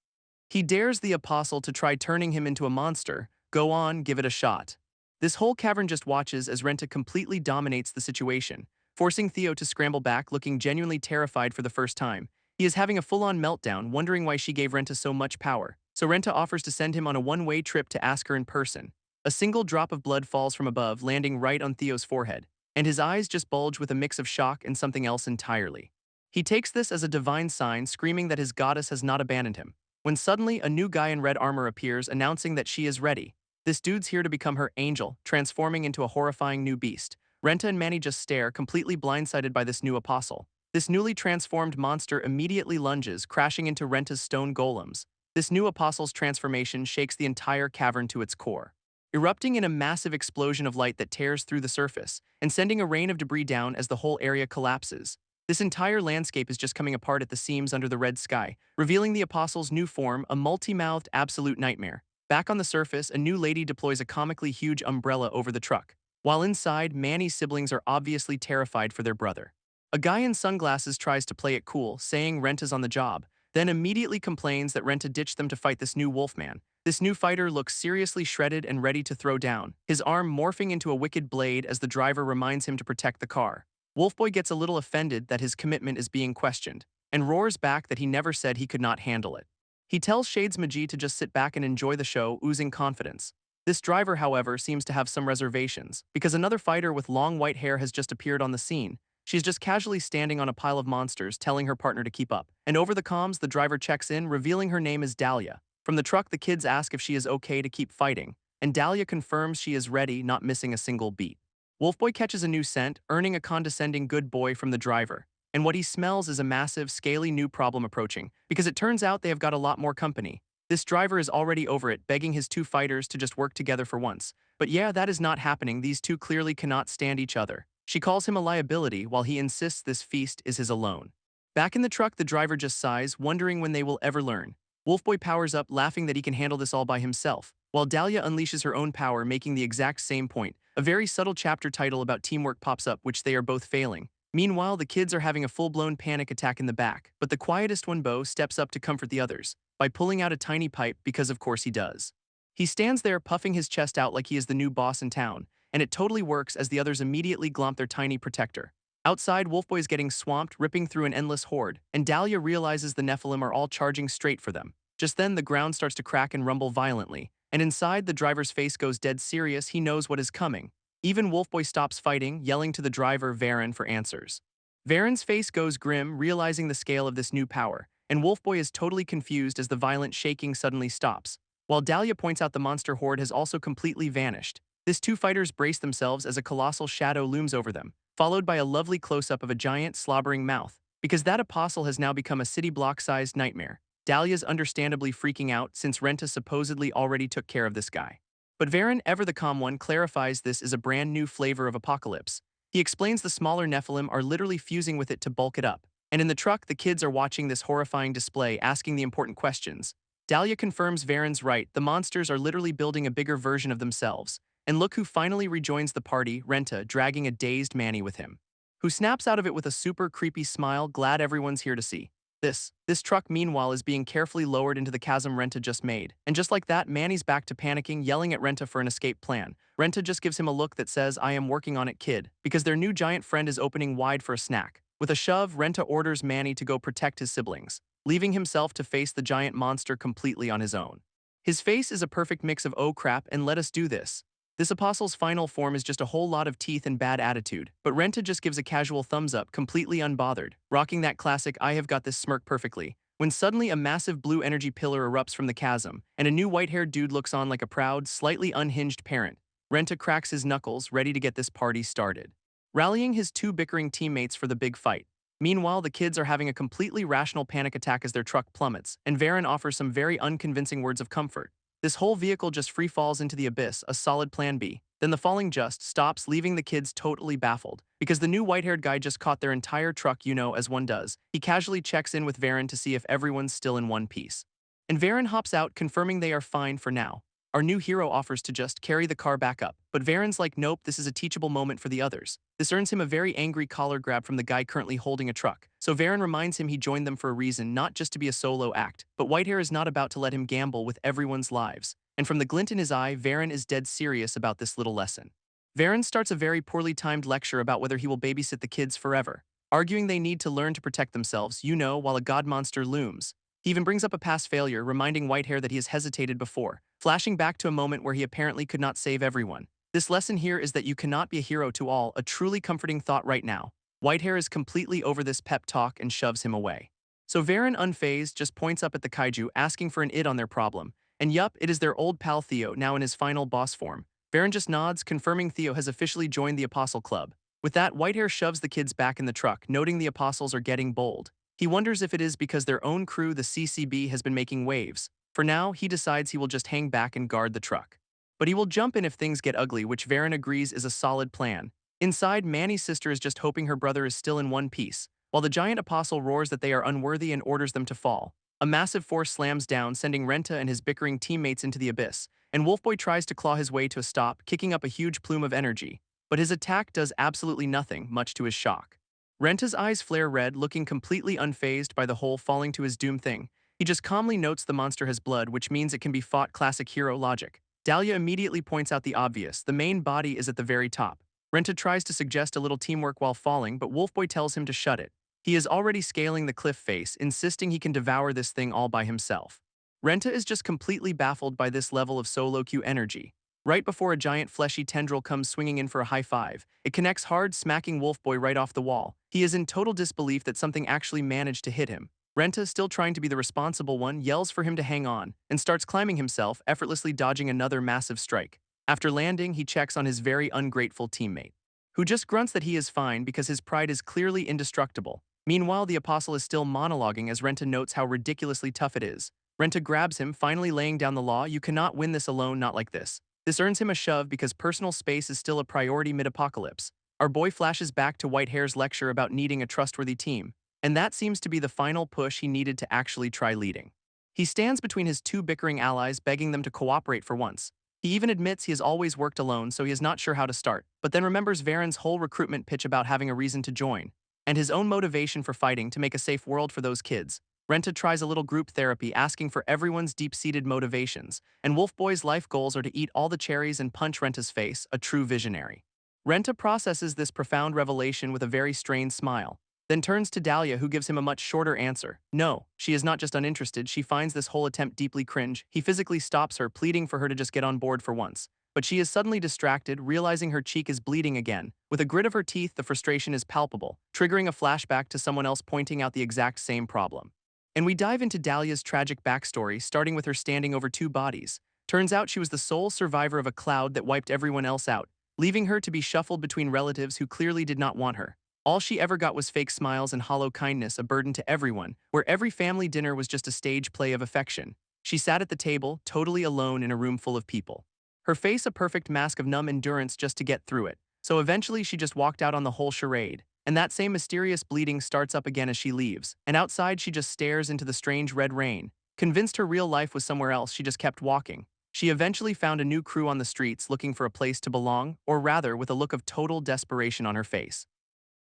He dares the apostle to try turning him into a monster. Go on, give it a shot. This whole cavern just watches as Renta completely dominates the situation. forcing Theo to scramble back looking genuinely terrified for the first time. He is having a full-on meltdown, wondering why she gave Renta so much power. So Renta offers to send him on a one-way trip to ask her in person. A single drop of blood falls from above, landing right on Theo's forehead, and his eyes just bulge with a mix of shock and something else entirely. He takes this as a divine sign, screaming that his goddess has not abandoned him, when suddenly a new guy in red armor appears, announcing that she is ready. This dude's here to become her angel, transforming into a horrifying new beast. Renta and Manny just stare, completely blindsided by this new apostle. This newly transformed monster immediately lunges, crashing into Renta's stone golems. This new apostle's transformation shakes the entire cavern to its core, erupting in a massive explosion of light that tears through the surface, and sending a rain of debris down as the whole area collapses. This entire landscape is just coming apart at the seams under the red sky, revealing the apostle's new form, a multi-mouthed absolute nightmare. Back on the surface, a new lady deploys a comically huge umbrella over the truck, while inside, Manny's siblings are obviously terrified for their brother. A guy in sunglasses tries to play it cool, saying Renta's on the job, then immediately complains that Renta ditched them to fight this new wolfman. This new fighter looks seriously shredded and ready to throw down, his arm morphing into a wicked blade as the driver reminds him to protect the car. Wolfboy gets a little offended that his commitment is being questioned, and roars back that he never said he could not handle it. He tells Shades Magi to just sit back and enjoy the show, oozing confidence. This driver, however, seems to have some reservations, because another fighter with long white hair has just appeared on the scene. She's just casually standing on a pile of monsters, telling her partner to keep up. And over the comms, the driver checks in, revealing her name is Dalia. From the truck, the kids ask if she is okay to keep fighting, and Dalia confirms she is ready, not missing a single beat. Wolfboy catches a new scent, earning a condescending good boy from the driver. And what he smells is a massive, scaly new problem approaching, because it turns out they have got a lot more company. This driver is already over it, begging his two fighters to just work together for once. But yeah, that is not happening. These two clearly cannot stand each other. She calls him a liability while he insists this feast is his alone. Back in the truck, the driver just sighs, wondering when they will ever learn. Wolfboy powers up, laughing that he can handle this all by himself, while Dalia unleashes her own power, making the exact same point. A very subtle chapter title about teamwork pops up, which they are both failing. Meanwhile, the kids are having a full-blown panic attack in the back, but the quietest one, Bo, steps up to comfort the others by pulling out a tiny pipe, because of course he does. He stands there puffing his chest out like he is the new boss in town, and it totally works as the others immediately glomp their tiny protector. Outside, Wolfboy is getting swamped, ripping through an endless horde, and Dalia realizes the Nephilim are all charging straight for them. Just then, the ground starts to crack and rumble violently, and inside, the driver's face goes dead serious. He knows what is coming. Even Wolfboy stops fighting, yelling to the driver, Varen, for answers. Varen's face goes grim, realizing the scale of this new power, and Wolfboy is totally confused as the violent shaking suddenly stops, while Dalia points out the monster horde has also completely vanished. These two fighters brace themselves as a colossal shadow looms over them, followed by a lovely close-up of a giant, slobbering mouth, because that apostle has now become a city block-sized nightmare. Dalia's understandably freaking out since Renta supposedly already took care of this guy. But Varen, ever the calm one, clarifies this is a brand new flavor of apocalypse. He explains the smaller Nephilim are literally fusing with it to bulk it up. And in the truck, the kids are watching this horrifying display, asking the important questions. Dalia confirms Varen's right, the monsters are literally building a bigger version of themselves. And look who finally rejoins the party, Renta, dragging a dazed Manny with him, who snaps out of it with a super creepy smile, glad everyone's here to see. This truck, meanwhile, is being carefully lowered into the chasm Renta just made. And just like that, Manny's back to panicking, yelling at Renta for an escape plan. Renta just gives him a look that says, I am working on it, kid, because their new giant friend is opening wide for a snack. With a shove, Renta orders Manny to go protect his siblings, leaving himself to face the giant monster completely on his own. His face is a perfect mix of oh crap and let us do this. This apostle's final form is just a whole lot of teeth and bad attitude, but Renta just gives a casual thumbs up, completely unbothered, rocking that classic I have got this smirk perfectly, when suddenly a massive blue energy pillar erupts from the chasm, and a new white-haired dude looks on like a proud, slightly unhinged parent. Renta cracks his knuckles, ready to get this party started, rallying his two bickering teammates for the big fight. Meanwhile, the kids are having a completely rational panic attack as their truck plummets, and Varen offers some very unconvincing words of comfort. This whole vehicle just free falls into the abyss, a solid plan B. Then the falling just stops, leaving the kids totally baffled, because the new white-haired guy just caught their entire truck, as one does. He casually checks in with Varen to see if everyone's still in one piece. And Varen hops out, confirming they are fine for now. Our new hero offers to just carry the car back up, but Varen's like, nope, this is a teachable moment for the others. This earns him a very angry collar grab from the guy currently holding a truck. So Varen reminds him he joined them for a reason, not just to be a solo act, but Whitehair is not about to let him gamble with everyone's lives. And from the glint in his eye, Varen is dead serious about this little lesson. Varen starts a very poorly timed lecture about whether he will babysit the kids forever, arguing they need to learn to protect themselves, while a god monster looms. He even brings up a past failure, reminding Whitehair that he has hesitated before, flashing back to a moment where he apparently could not save everyone. This lesson here is that you cannot be a hero to all, a truly comforting thought right now. Whitehair is completely over this pep talk and shoves him away. So Varen, unfazed, just points up at the kaiju, asking for an id on their problem. And yup, it is their old pal Theo, now in his final boss form. Varen just nods, confirming Theo has officially joined the Apostle Club. With that, Whitehair shoves the kids back in the truck, noting the Apostles are getting bold. He wonders if it is because their own crew, the CCB, has been making waves. For now, he decides he will just hang back and guard the truck. But he will jump in if things get ugly, which Varen agrees is a solid plan. Inside, Manny's sister is just hoping her brother is still in one piece, while the giant apostle roars that they are unworthy and orders them to fall. A massive force slams down, sending Renta and his bickering teammates into the abyss, and Wolfboy tries to claw his way to a stop, kicking up a huge plume of energy. But his attack does absolutely nothing, much to his shock. Renta's eyes flare red, looking completely unfazed by the whole falling to his doom thing. He just calmly notes the monster has blood, which means it can be fought, classic hero logic. Dalia immediately points out the obvious, the main body is at the very top. Renta tries to suggest a little teamwork while falling, but Wolfboy tells him to shut it. He is already scaling the cliff face, insisting he can devour this thing all by himself. Renta is just completely baffled by this level of solo queue energy. Right before a giant fleshy tendril comes swinging in for a high five, it connects hard, smacking Wolfboy right off the wall. He is in total disbelief that something actually managed to hit him. Renta, still trying to be the responsible one, yells for him to hang on, and starts climbing himself, effortlessly dodging another massive strike. After landing, he checks on his very ungrateful teammate, who just grunts that he is fine because his pride is clearly indestructible. Meanwhile, the apostle is still monologuing as Renta notes how ridiculously tough it is. Renta grabs him, finally laying down the law, "You cannot win this alone, not like this." This earns him a shove because personal space is still a priority mid-apocalypse. Our boy flashes back to Whitehair's lecture about needing a trustworthy team, and that seems to be the final push he needed to actually try leading. He stands between his two bickering allies, begging them to cooperate for once. He even admits he has always worked alone, so he is not sure how to start, but then remembers Varen's whole recruitment pitch about having a reason to join, and his own motivation for fighting to make a safe world for those kids. Renta tries a little group therapy, asking for everyone's deep-seated motivations, and Wolfboy's life goals are to eat all the cherries and punch Renta's face, a true visionary. Renta processes this profound revelation with a very strained smile, then turns to Dalia, who gives him a much shorter answer. No, she is not just uninterested, she finds this whole attempt deeply cringe. He physically stops her, pleading for her to just get on board for once. But she is suddenly distracted, realizing her cheek is bleeding again. With a grit of her teeth, the frustration is palpable, triggering a flashback to someone else pointing out the exact same problem. And we dive into Dalia's tragic backstory, starting with her standing over two bodies. Turns out she was the sole survivor of a cloud that wiped everyone else out, leaving her to be shuffled between relatives who clearly did not want her. All she ever got was fake smiles and hollow kindness, a burden to everyone, where every family dinner was just a stage play of affection. She sat at the table, totally alone in a room full of people. Her face a perfect mask of numb endurance just to get through it. So eventually she just walked out on the whole charade. And that same mysterious bleeding starts up again as she leaves, and outside she just stares into the strange red rain. Convinced her real life was somewhere else, she just kept walking. She eventually found a new crew on the streets looking for a place to belong, or rather with a look of total desperation on her face.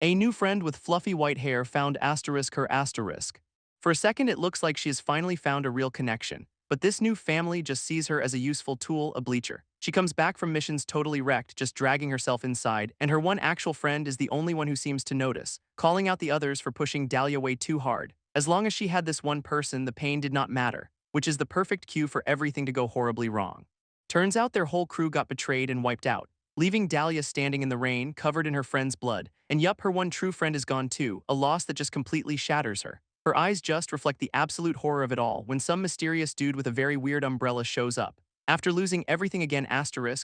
A new friend with fluffy white hair found her asterisk. For a second it looks like she has finally found a real connection, but this new family just sees her as a useful tool, a bleacher. She comes back from missions totally wrecked, just dragging herself inside, and her one actual friend is the only one who seems to notice, calling out the others for pushing Dalia way too hard. As long as she had this one person, the pain did not matter, which is the perfect cue for everything to go horribly wrong. Turns out their whole crew got betrayed and wiped out, leaving Dalia standing in the rain, covered in her friend's blood, and yup, her one true friend is gone too, a loss that just completely shatters her. Her eyes just reflect the absolute horror of it all when some mysterious dude with a very weird umbrella shows up. After losing everything again,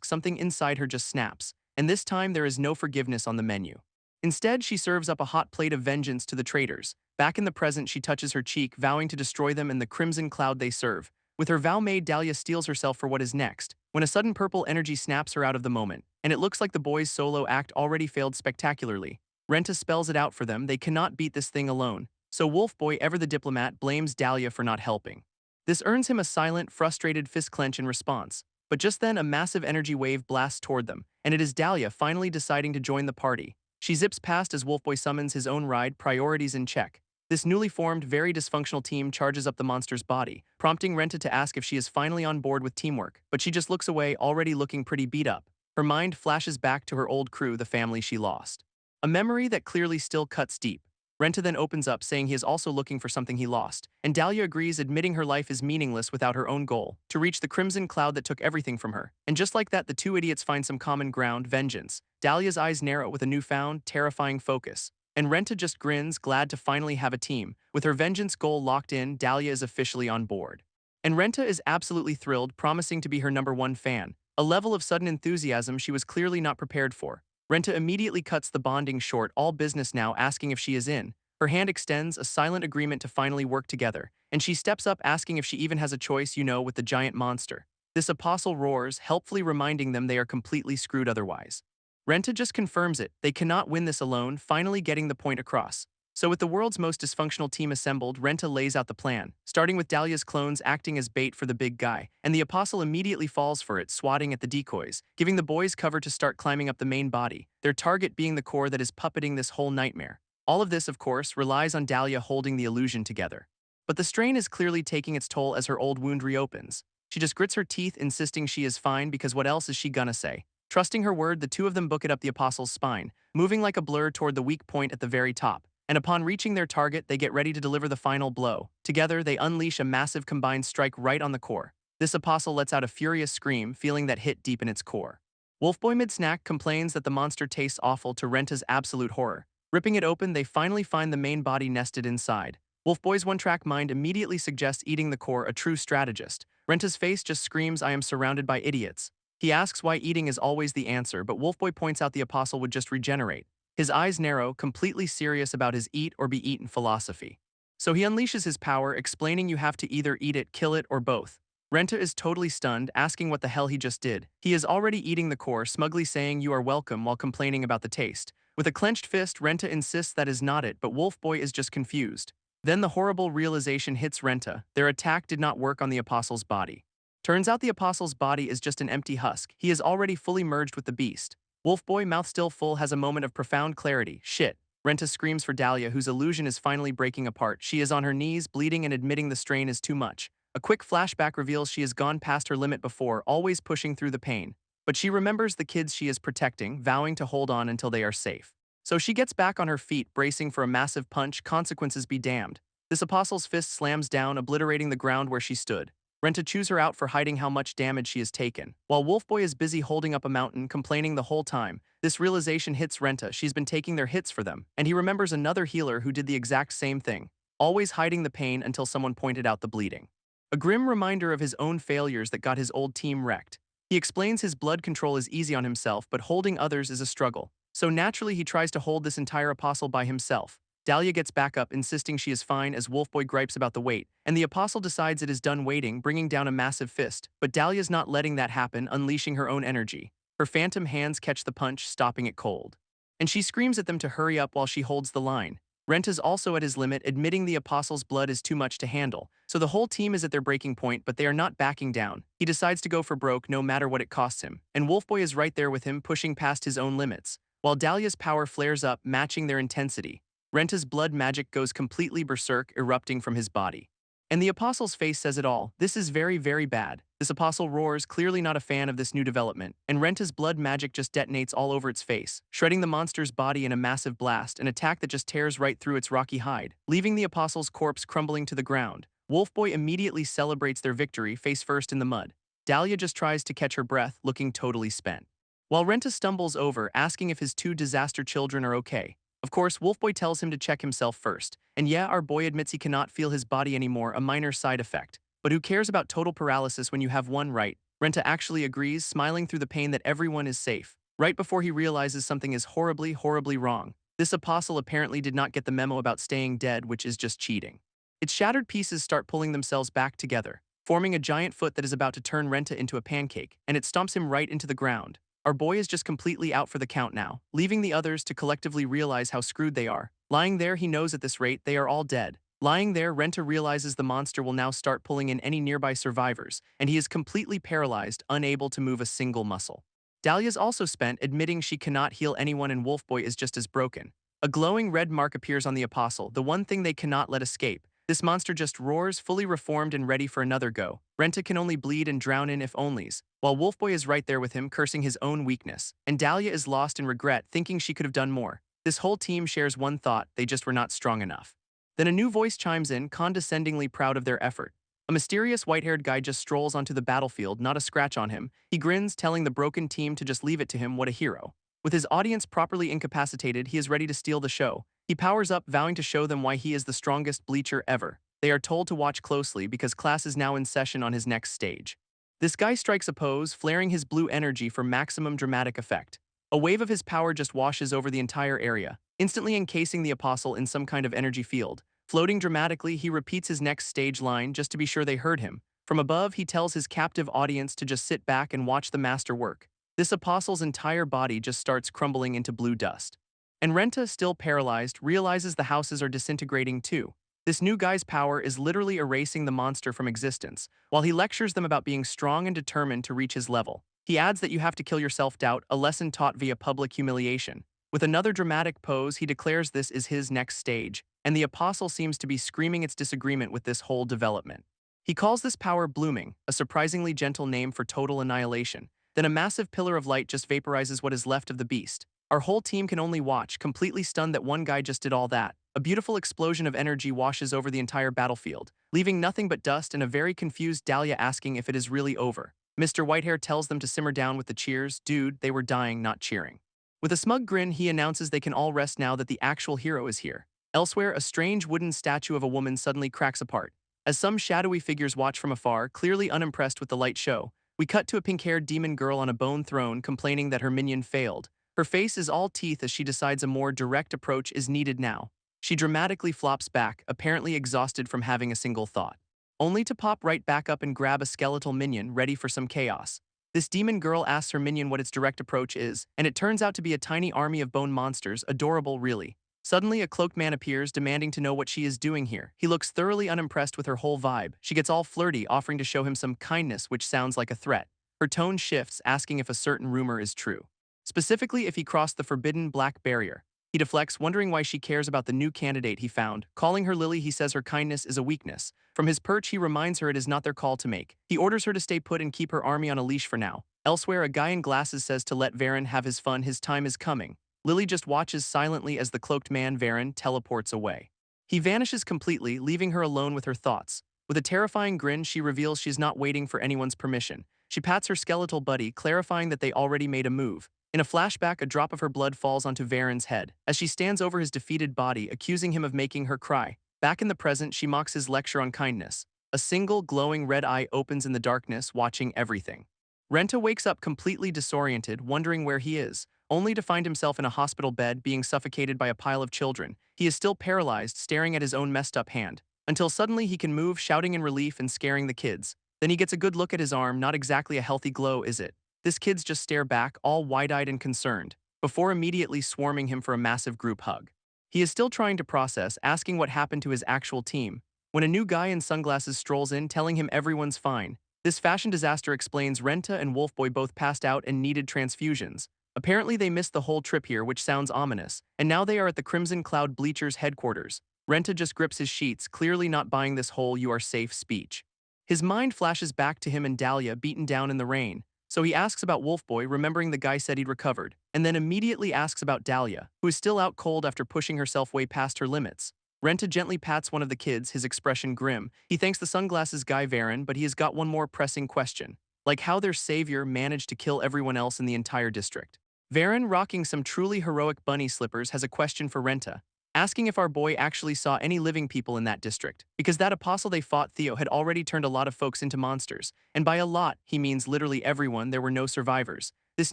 something inside her just snaps, and this time there is no forgiveness on the menu. Instead, she serves up a hot plate of vengeance to the traitors. Back in the present, she touches her cheek, vowing to destroy them and the crimson cloud they serve. With her vow made, Dalia steels herself for what is next, when a sudden purple energy snaps her out of the moment, and it looks like the boys' solo act already failed spectacularly. Renta spells it out for them, they cannot beat this thing alone, so Wolfboy, ever the diplomat, blames Dalia for not helping. This earns him a silent, frustrated fist clench in response, but just then a massive energy wave blasts toward them, and it is Dalia finally deciding to join the party. She zips past as Wolfboy summons his own ride, priorities in check. This newly formed, very dysfunctional team charges up the monster's body, prompting Renta to ask if she is finally on board with teamwork, but she just looks away, already looking pretty beat up. her mind flashes back to her old crew, the family she lost. A memory that clearly still cuts deep. Renta then opens up saying he is also looking for something he lost, and Dalia agrees, admitting her life is meaningless without her own goal, to reach the crimson cloud that took everything from her. And just like that, the two idiots find some common ground: vengeance. Dalia's eyes narrow with a newfound, terrifying focus. And Renta just grins, glad to finally have a team. With her vengeance goal locked in, Dalia is officially on board. And Renta is absolutely thrilled, promising to be her #1 fan, a level of sudden enthusiasm she was clearly not prepared for. Renta immediately cuts the bonding short, all business now, asking if she is in. Her hand extends, a silent agreement to finally work together, and she steps up asking if she even has a choice, with the giant monster. This apostle roars, helpfully reminding them they are completely screwed otherwise. Renta just confirms it, they cannot win this alone, finally getting the point across. So with the world's most dysfunctional team assembled, Renta lays out the plan, starting with Dalia's clones acting as bait for the big guy, and the apostle immediately falls for it, swatting at the decoys, giving the boys cover to start climbing up the main body, their target being the core that is puppeting this whole nightmare. All of this, of course, relies on Dalia holding the illusion together. But the strain is clearly taking its toll as her old wound reopens. She just grits her teeth, insisting she is fine because what else is she gonna say? Trusting her word, the two of them book it up the apostle's spine, moving like a blur toward the weak point at the very top. And upon reaching their target, they get ready to deliver the final blow. Together, they unleash a massive combined strike right on the core. This apostle lets out a furious scream, feeling that hit deep in its core. Wolfboy mid-snack complains that the monster tastes awful, to Renta's absolute horror. Ripping it open, they finally find the main body nested inside. Wolfboy's one-track mind immediately suggests eating the core, a true strategist. Renta's face just screams, "I am surrounded by idiots." He asks why eating is always the answer, but Wolfboy points out the apostle would just regenerate. His eyes narrow, completely serious about his eat or be eaten philosophy. So he unleashes his power, explaining you have to either eat it, kill it, or both. Renta is totally stunned, asking what the hell he just did. He is already eating the core, smugly saying you are welcome while complaining about the taste. With a clenched fist, Renta insists that is not it, but Wolfboy is just confused. Then the horrible realization hits Renta: their attack did not work on the apostle's body. Turns out the apostle's body is just an empty husk. He is already fully merged with the beast. Wolfboy, mouth still full, has a moment of profound clarity. Shit. Renta screams for Dalia, whose illusion is finally breaking apart. She is on her knees, bleeding and admitting the strain is too much. A quick flashback reveals she has gone past her limit before, always pushing through the pain. But she remembers the kids she is protecting, vowing to hold on until they are safe. So she gets back on her feet, bracing for a massive punch. Consequences be damned. This apostle's fist slams down, obliterating the ground where she stood. Renta chews her out for hiding how much damage she has taken. While Wolfboy is busy holding up a mountain, complaining the whole time, this realization hits Renta: she's been taking their hits for them, and he remembers another healer who did the exact same thing, always hiding the pain until someone pointed out the bleeding. A grim reminder of his own failures that got his old team wrecked. He explains his blood control is easy on himself, but holding others is a struggle. So naturally he tries to hold this entire apostle by himself. Dalia gets back up, insisting she is fine as Wolfboy gripes about the weight, and the apostle decides it is done waiting, bringing down a massive fist. But Dalia's not letting that happen, unleashing her own energy. Her phantom hands catch the punch, stopping it cold. And she screams at them to hurry up while she holds the line. Renta's also at his limit, admitting the apostle's blood is too much to handle. So the whole team is at their breaking point, but they are not backing down. He decides to go for broke no matter what it costs him, and Wolfboy is right there with him, pushing past his own limits. While Dalia's power flares up, matching their intensity, Renta's blood magic goes completely berserk, erupting from his body. And the apostle's face says it all: this is very, very bad. This apostle roars, clearly not a fan of this new development, and Renta's blood magic just detonates all over its face, shredding the monster's body in a massive blast, an attack that just tears right through its rocky hide, leaving the apostle's corpse crumbling to the ground. Wolfboy immediately celebrates their victory, face first in the mud. Dalia just tries to catch her breath, looking totally spent. While Renta stumbles over, asking if his two disaster children are okay. Of course, Wolfboy tells him to check himself first. And yeah, our boy admits he cannot feel his body anymore, a minor side effect. But who cares about total paralysis when you have one right? Renta actually agrees, smiling through the pain that everyone is safe. Right before he realizes something is horribly, horribly wrong. This apostle apparently did not get the memo about staying dead, which is just cheating. Its shattered pieces start pulling themselves back together, forming a giant foot that is about to turn Renta into a pancake, and it stomps him right into the ground. Our boy is just completely out for the count now, leaving the others to collectively realize how screwed they are. Lying there, he knows at this rate they are all dead. Lying there, Renta realizes the monster will now start pulling in any nearby survivors, and he is completely paralyzed, unable to move a single muscle. Dalia's also spent, admitting she cannot heal anyone, and Wolfboy is just as broken. A glowing red mark appears on the apostle, the one thing they cannot let escape. This monster just roars, fully reformed and ready for another go. Renta can only bleed and drown in if onlys, while Wolfboy is right there with him, cursing his own weakness. And Dalia is lost in regret, thinking she could have done more. This whole team shares one thought: they just were not strong enough. Then a new voice chimes in, condescendingly proud of their effort. A mysterious white-haired guy just strolls onto the battlefield, not a scratch on him. He grins, telling the broken team to just leave it to him. What a hero. With his audience properly incapacitated, he is ready to steal the show. He powers up, vowing to show them why he is the strongest bleacher ever. They are told to watch closely because class is now in session on his next stage. This guy strikes a pose, flaring his blue energy for maximum dramatic effect. A wave of his power just washes over the entire area, instantly encasing the apostle in some kind of energy field. Floating dramatically, he repeats his next stage line just to be sure they heard him. From above, he tells his captive audience to just sit back and watch the master work. This apostle's entire body just starts crumbling into blue dust. And Renta, still paralyzed, realizes the houses are disintegrating too. This new guy's power is literally erasing the monster from existence, while he lectures them about being strong and determined to reach his level. He adds that you have to kill your self-doubt, a lesson taught via public humiliation. With another dramatic pose, he declares this is his next stage, and the apostle seems to be screaming its disagreement with this whole development. He calls this power blooming, a surprisingly gentle name for total annihilation. Then a massive pillar of light just vaporizes what is left of the beast. Our whole team can only watch, completely stunned that one guy just did all that. A beautiful explosion of energy washes over the entire battlefield, leaving nothing but dust and a very confused Dalia asking if it is really over. Mr. Whitehair tells them to simmer down with the cheers. Dude, they were dying, not cheering. With a smug grin, he announces they can all rest now that the actual hero is here. Elsewhere, a strange wooden statue of a woman suddenly cracks apart. As some shadowy figures watch from afar, clearly unimpressed with the light show, we cut to a pink-haired demon girl on a bone throne complaining that her minion failed. Her face is all teeth as she decides a more direct approach is needed now. She dramatically flops back, apparently exhausted from having a single thought, only to pop right back up and grab a skeletal minion ready for some chaos. This demon girl asks her minion what its direct approach is, and it turns out to be a tiny army of bone monsters, adorable really. Suddenly, a cloaked man appears, demanding to know what she is doing here. He looks thoroughly unimpressed with her whole vibe. She gets all flirty, offering to show him some kindness, which sounds like a threat. Her tone shifts, asking if a certain rumor is true. Specifically, if he crossed the forbidden black barrier. He deflects, wondering why she cares about the new candidate he found. Calling her Lily, he says her kindness is a weakness. From his perch, he reminds her it is not their call to make. He orders her to stay put and keep her army on a leash for now. Elsewhere, a guy in glasses says to let Varen have his fun, his time is coming. Lily just watches silently as the cloaked man, Varen, teleports away. He vanishes completely, leaving her alone with her thoughts. With a terrifying grin, she reveals she's not waiting for anyone's permission. She pats her skeletal buddy, clarifying that they already made a move. In a flashback, a drop of her blood falls onto Varen's head, as she stands over his defeated body, accusing him of making her cry. Back in the present, she mocks his lecture on kindness. A single, glowing red eye opens in the darkness, watching everything. Renta wakes up completely disoriented, wondering where he is, only to find himself in a hospital bed, being suffocated by a pile of children. He is still paralyzed, staring at his own messed-up hand, until suddenly he can move, shouting in relief and scaring the kids. Then he gets a good look at his arm, not exactly a healthy glow, is it? This kids just stare back, all wide-eyed and concerned, before immediately swarming him for a massive group hug. He is still trying to process, asking what happened to his actual team, when a new guy in sunglasses strolls in, telling him everyone's fine. This fashion disaster explains Renta and Wolfboy both passed out and needed transfusions. Apparently they missed the whole trip here, which sounds ominous, and now they are at the Crimson Cloud Bleacher's headquarters. Renta just grips his sheets, clearly not buying this whole "you are safe" speech. His mind flashes back to him and Dalia beaten down in the rain, so he asks about Wolfboy, remembering the guy said he'd recovered, and then immediately asks about Dalia, who is still out cold after pushing herself way past her limits. Renta gently pats one of the kids, his expression grim. He thanks the sunglasses guy Varen, but he has got one more pressing question, like how their savior managed to kill everyone else in the entire district. Varen, rocking some truly heroic bunny slippers, has a question for Renta, asking if our boy actually saw any living people in that district, because that apostle they fought, Theo, had already turned a lot of folks into monsters, and by a lot, he means literally everyone. There were no survivors. This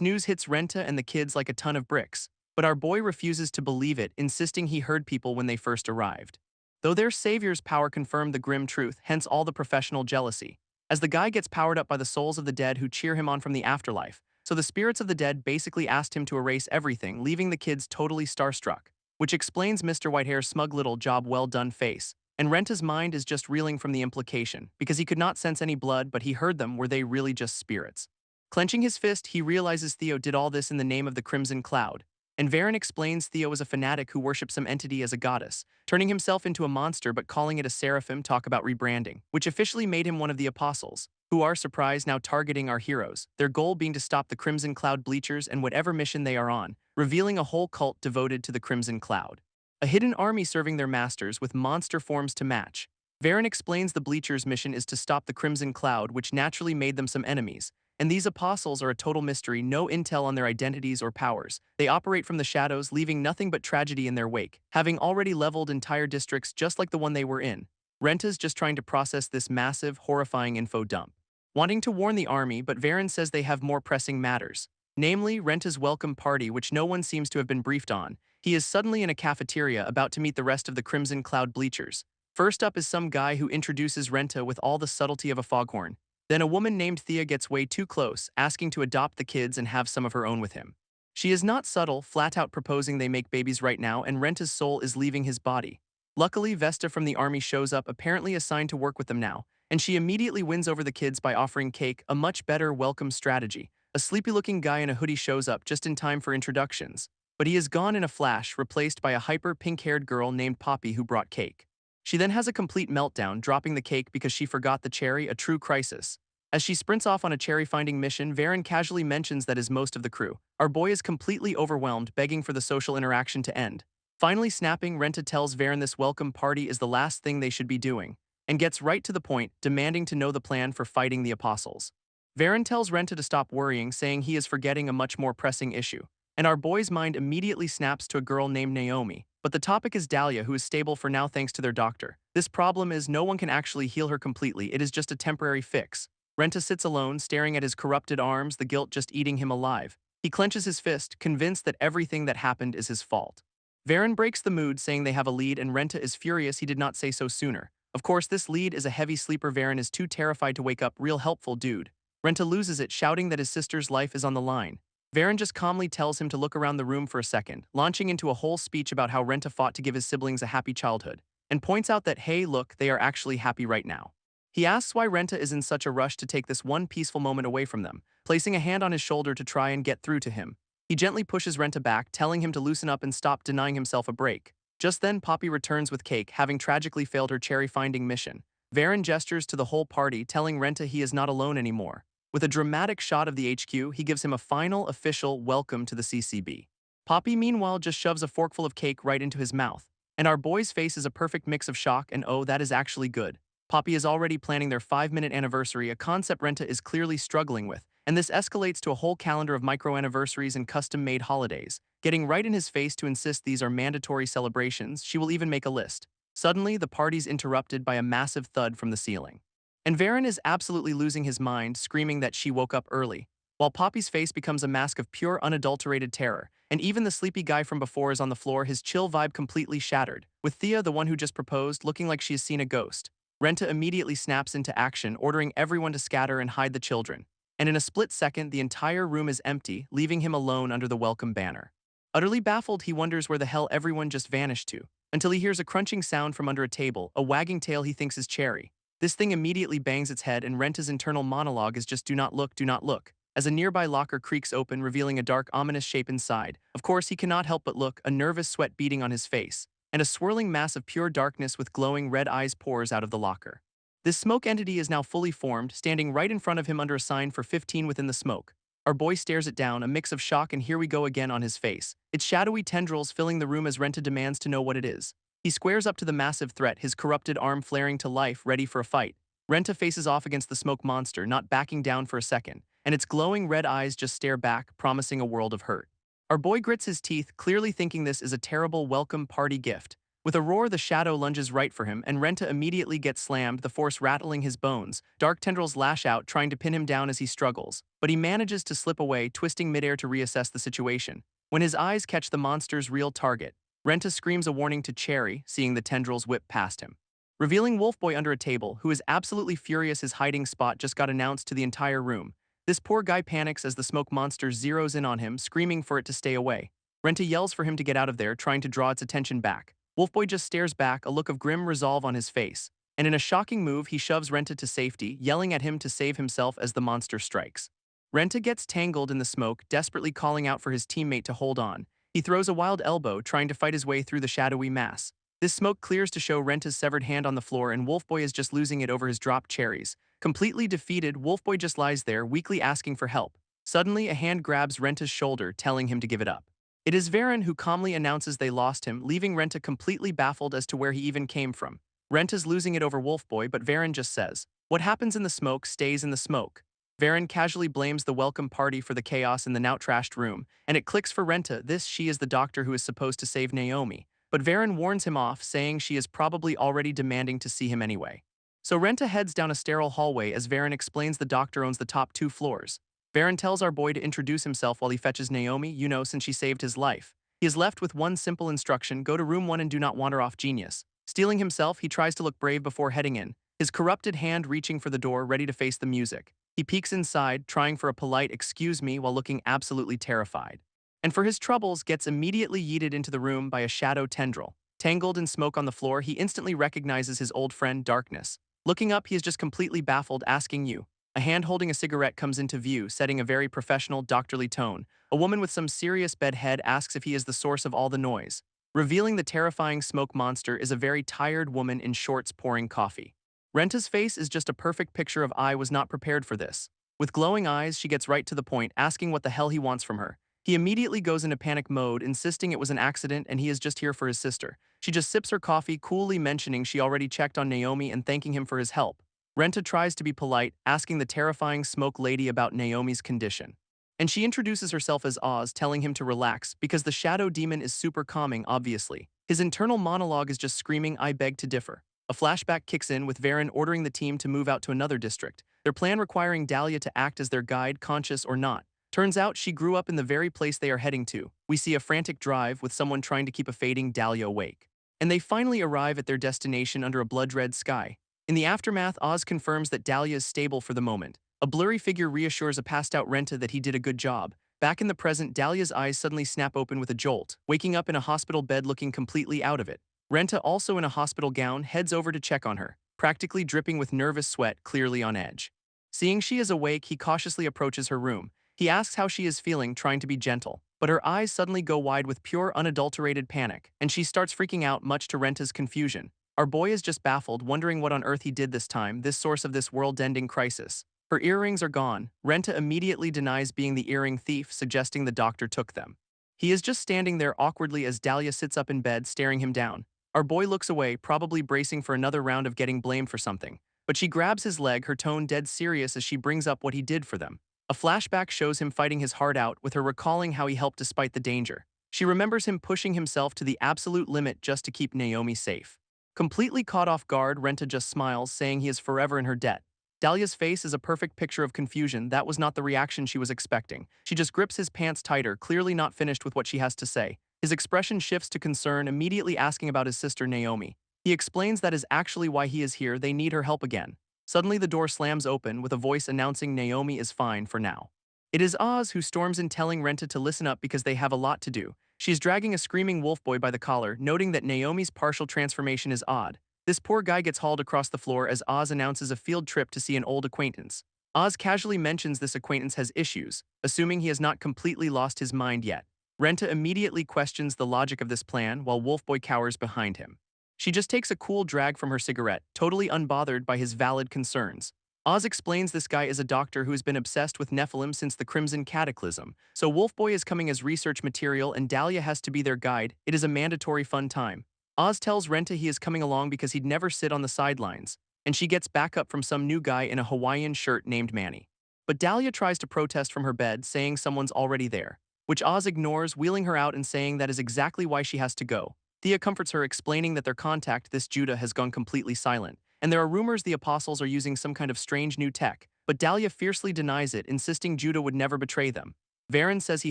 news hits Renta and the kids like a ton of bricks, but our boy refuses to believe it, insisting he heard people when they first arrived. Though their savior's power confirmed the grim truth, hence all the professional jealousy, as the guy gets powered up by the souls of the dead who cheer him on from the afterlife, so the spirits of the dead basically asked him to erase everything, leaving the kids totally starstruck. Which explains Mr. Whitehair's smug little "job well done" face. And Renta's mind is just reeling from the implication, because he could not sense any blood, but he heard them. Were they really just spirits? Clenching his fist, he realizes Theo did all this in the name of the Crimson Cloud. and Varen explains Thea was a fanatic who worshipped some entity as a goddess, turning himself into a monster but calling it a seraphim. Talk about rebranding, which officially made him one of the apostles, who are surprised now targeting our heroes, their goal being to stop the Crimson Cloud Bleachers and whatever mission they are on, revealing a whole cult devoted to the Crimson Cloud. A hidden army serving their masters with monster forms to match. Varen explains the Bleachers' mission is to stop the Crimson Cloud, which naturally made them some enemies, and these apostles are a total mystery, no intel on their identities or powers. They operate from the shadows, leaving nothing but tragedy in their wake, having already leveled entire districts just like the one they were in. Renta's just trying to process this massive, horrifying info dump, wanting to warn the army, but Varen says they have more pressing matters. Namely, Renta's welcome party, which no one seems to have been briefed on. He is suddenly in a cafeteria about to meet the rest of the Crimson Cloud Bleachers. First up is some guy who introduces Renta with all the subtlety of a foghorn. Then a woman named Thea gets way too close, asking to adopt the kids and have some of her own with him. She is not subtle, flat out proposing they make babies right now, and Renta's soul is leaving his body. Luckily, Vesta from the army shows up, apparently assigned to work with them now, and she immediately wins over the kids by offering cake, a much better welcome strategy. A sleepy-looking guy in a hoodie shows up just in time for introductions, but he is gone in a flash, replaced by a hyper pink-haired girl named Poppy who brought cake. She then has a complete meltdown, dropping the cake because she forgot the cherry, a true crisis. As she sprints off on a cherry-finding mission, Varen casually mentions that is most of the crew. Our boy is completely overwhelmed, begging for the social interaction to end. Finally snapping, Renta tells Varen this welcome party is the last thing they should be doing, and gets right to the point, demanding to know the plan for fighting the apostles. Varen tells Renta to stop worrying, saying he is forgetting a much more pressing issue. And our boy's mind immediately snaps to a girl named Naomi, but the topic is Dalia, who is stable for now thanks to their doctor. This problem is no one can actually heal her completely, it is just a temporary fix. Renta sits alone, staring at his corrupted arms, the guilt just eating him alive. He clenches his fist, convinced that everything that happened is his fault. Varen breaks the mood, saying they have a lead, and Renta is furious he did not say so sooner. Of course, this lead is a heavy sleeper. Varen is too terrified to wake up, real helpful dude. Renta loses it, shouting that his sister's life is on the line. Varen just calmly tells him to look around the room for a second, launching into a whole speech about how Renta fought to give his siblings a happy childhood, and points out that, hey look, they are actually happy right now. He asks why Renta is in such a rush to take this one peaceful moment away from them, placing a hand on his shoulder to try and get through to him. He gently pushes Renta back, telling him to loosen up and stop denying himself a break. Just then, Poppy returns with cake, having tragically failed her cherry-finding mission. Varen gestures to the whole party, telling Renta he is not alone anymore. With a dramatic shot of the HQ, he gives him a final, official welcome to the CCB. Poppy, meanwhile, just shoves a forkful of cake right into his mouth, and our boy's face is a perfect mix of shock and oh, that is actually good. Poppy is already planning their 5-minute anniversary, a concept Renta is clearly struggling with, and this escalates to a whole calendar of micro-anniversaries and custom-made holidays. Getting right in his face to insist these are mandatory celebrations, she will even make a list. Suddenly, the party's interrupted by a massive thud from the ceiling. And Varen is absolutely losing his mind, screaming that she woke up early, while Poppy's face becomes a mask of pure, unadulterated terror, and even the sleepy guy from before is on the floor, his chill vibe completely shattered, with Thea, the one who just proposed, looking like she has seen a ghost. Renta immediately snaps into action, ordering everyone to scatter and hide the children. And in a split second, the entire room is empty, leaving him alone under the welcome banner. Utterly baffled, he wonders where the hell everyone just vanished to, until he hears a crunching sound from under a table, a wagging tail he thinks is Cherry. This thing immediately bangs its head, and Renta's internal monologue is just do not look, as a nearby locker creaks open, revealing a dark, ominous shape inside. Of course, he cannot help but look, a nervous sweat beading on his face, and a swirling mass of pure darkness with glowing red eyes pours out of the locker. This smoke entity is now fully formed, standing right in front of him under a sign for 15 within the smoke. Our boy stares it down, a mix of shock and here we go again on his face, its shadowy tendrils filling the room as Renta demands to know what it is. He squares up to the massive threat, his corrupted arm flaring to life, ready for a fight. Renta faces off against the smoke monster, not backing down for a second, and its glowing red eyes just stare back, promising a world of hurt. Our boy grits his teeth, clearly thinking this is a terrible welcome party gift. With a roar, the shadow lunges right for him, and Renta immediately gets slammed, the force rattling his bones. Dark tendrils lash out, trying to pin him down as he struggles, but he manages to slip away, twisting midair to reassess the situation. When his eyes catch the monster's real target, Renta screams a warning to Cherry, seeing the tendrils whip past him, revealing Wolfboy under a table, who is absolutely furious his hiding spot just got announced to the entire room. This poor guy panics as the smoke monster zeroes in on him, screaming for it to stay away. Renta yells for him to get out of there, trying to draw its attention back. Wolfboy just stares back, a look of grim resolve on his face, and in a shocking move, he shoves Renta to safety, yelling at him to save himself as the monster strikes. Renta gets tangled in the smoke, desperately calling out for his teammate to hold on. He throws a wild elbow, trying to fight his way through the shadowy mass. This smoke clears to show Renta's severed hand on the floor, and Wolfboy is just losing it over his dropped cherries. Completely defeated, Wolfboy just lies there, weakly asking for help. Suddenly, a hand grabs Renta's shoulder, telling him to give it up. It is Varen who calmly announces they lost him, leaving Renta completely baffled as to where he even came from. Renta's losing it over Wolfboy, but Varen just says, "What happens in the smoke stays in the smoke." Varen casually blames the welcome party for the chaos in the now-trashed room, and it clicks for Renta. She is the doctor who is supposed to save Naomi. But Varen warns him off, saying she is probably already demanding to see him anyway. So Renta heads down a sterile hallway as Varen explains the doctor owns the top 2 floors. Varen tells our boy to introduce himself while he fetches Naomi, since she saved his life. He is left with one simple instruction: go to room 1 and do not wander off, genius. Stealing himself, he tries to look brave before heading in, his corrupted hand reaching for the door, ready to face the music. He peeks inside, trying for a polite "excuse me" while looking absolutely terrified. And for his troubles, gets immediately yeeted into the room by a shadow tendril. Tangled in smoke on the floor, he instantly recognizes his old friend, Darkness. Looking up, he is just completely baffled, asking you. A hand holding a cigarette comes into view, setting a very professional, doctorly tone. A woman with some serious bedhead asks if he is the source of all the noise. Revealing the terrifying smoke monster is a very tired woman in shorts pouring coffee. Renta's face is just a perfect picture of "I was not prepared for this." With glowing eyes, she gets right to the point, asking what the hell he wants from her. He immediately goes into panic mode, insisting it was an accident and he is just here for his sister. She just sips her coffee, coolly mentioning she already checked on Naomi and thanking him for his help. Renta tries to be polite, asking the terrifying smoke lady about Naomi's condition. And she introduces herself as Oz, telling him to relax because the shadow demon is super calming, obviously. His internal monologue is just screaming, "I beg to differ." A flashback kicks in with Varen ordering the team to move out to another district, their plan requiring Dalia to act as their guide, conscious or not. Turns out she grew up in the very place they are heading to. We see a frantic drive with someone trying to keep a fading Dalia awake. And they finally arrive at their destination under a blood-red sky. In the aftermath, Oz confirms that Dalia is stable for the moment. A blurry figure reassures a passed-out Renta that he did a good job. Back in the present, Dalia's eyes suddenly snap open with a jolt, waking up in a hospital bed looking completely out of it. Renta, also in a hospital gown, heads over to check on her, practically dripping with nervous sweat, clearly on edge. Seeing she is awake, he cautiously approaches her room. He asks how she is feeling, trying to be gentle, but her eyes suddenly go wide with pure, unadulterated panic, and she starts freaking out, much to Renta's confusion. Our boy is just baffled, wondering what on earth he did this time, this source of this world-ending crisis. Her earrings are gone. Renta immediately denies being the earring thief, suggesting the doctor took them. He is just standing there awkwardly as Dalia sits up in bed, staring him down. Our boy looks away, probably bracing for another round of getting blamed for something. But she grabs his leg, her tone dead serious as she brings up what he did for them. A flashback shows him fighting his heart out, with her recalling how he helped despite the danger. She remembers him pushing himself to the absolute limit just to keep Naomi safe. Completely caught off guard, Renta just smiles, saying he is forever in her debt. Dalia's face is a perfect picture of confusion. That was not the reaction she was expecting. She just grips his pants tighter, clearly not finished with what she has to say. His expression shifts to concern, immediately asking about his sister Naomi. He explains that is actually why he is here, they need her help again. Suddenly the door slams open, with a voice announcing Naomi is fine for now. It is Oz who storms in, telling Renta to listen up because they have a lot to do. She is dragging a screaming wolf boy by the collar, noting that Naomi's partial transformation is odd. This poor guy gets hauled across the floor as Oz announces a field trip to see an old acquaintance. Oz casually mentions this acquaintance has issues, assuming he has not completely lost his mind yet. Renta immediately questions the logic of this plan while Wolfboy cowers behind him. She just takes a cool drag from her cigarette, totally unbothered by his valid concerns. Oz explains this guy is a doctor who has been obsessed with Nephilim since the Crimson Cataclysm, so Wolfboy is coming as research material and Dalia has to be their guide. It is a mandatory fun time. Oz tells Renta he is coming along because he'd never sit on the sidelines, and she gets backup from some new guy in a Hawaiian shirt named Manny. But Dalia tries to protest from her bed, saying someone's already there, which Oz ignores, wheeling her out and saying that is exactly why she has to go. Thea comforts her, explaining that their contact, this Judah, has gone completely silent, and there are rumors the apostles are using some kind of strange new tech, but Dalia fiercely denies it, insisting Judah would never betray them. Varen says he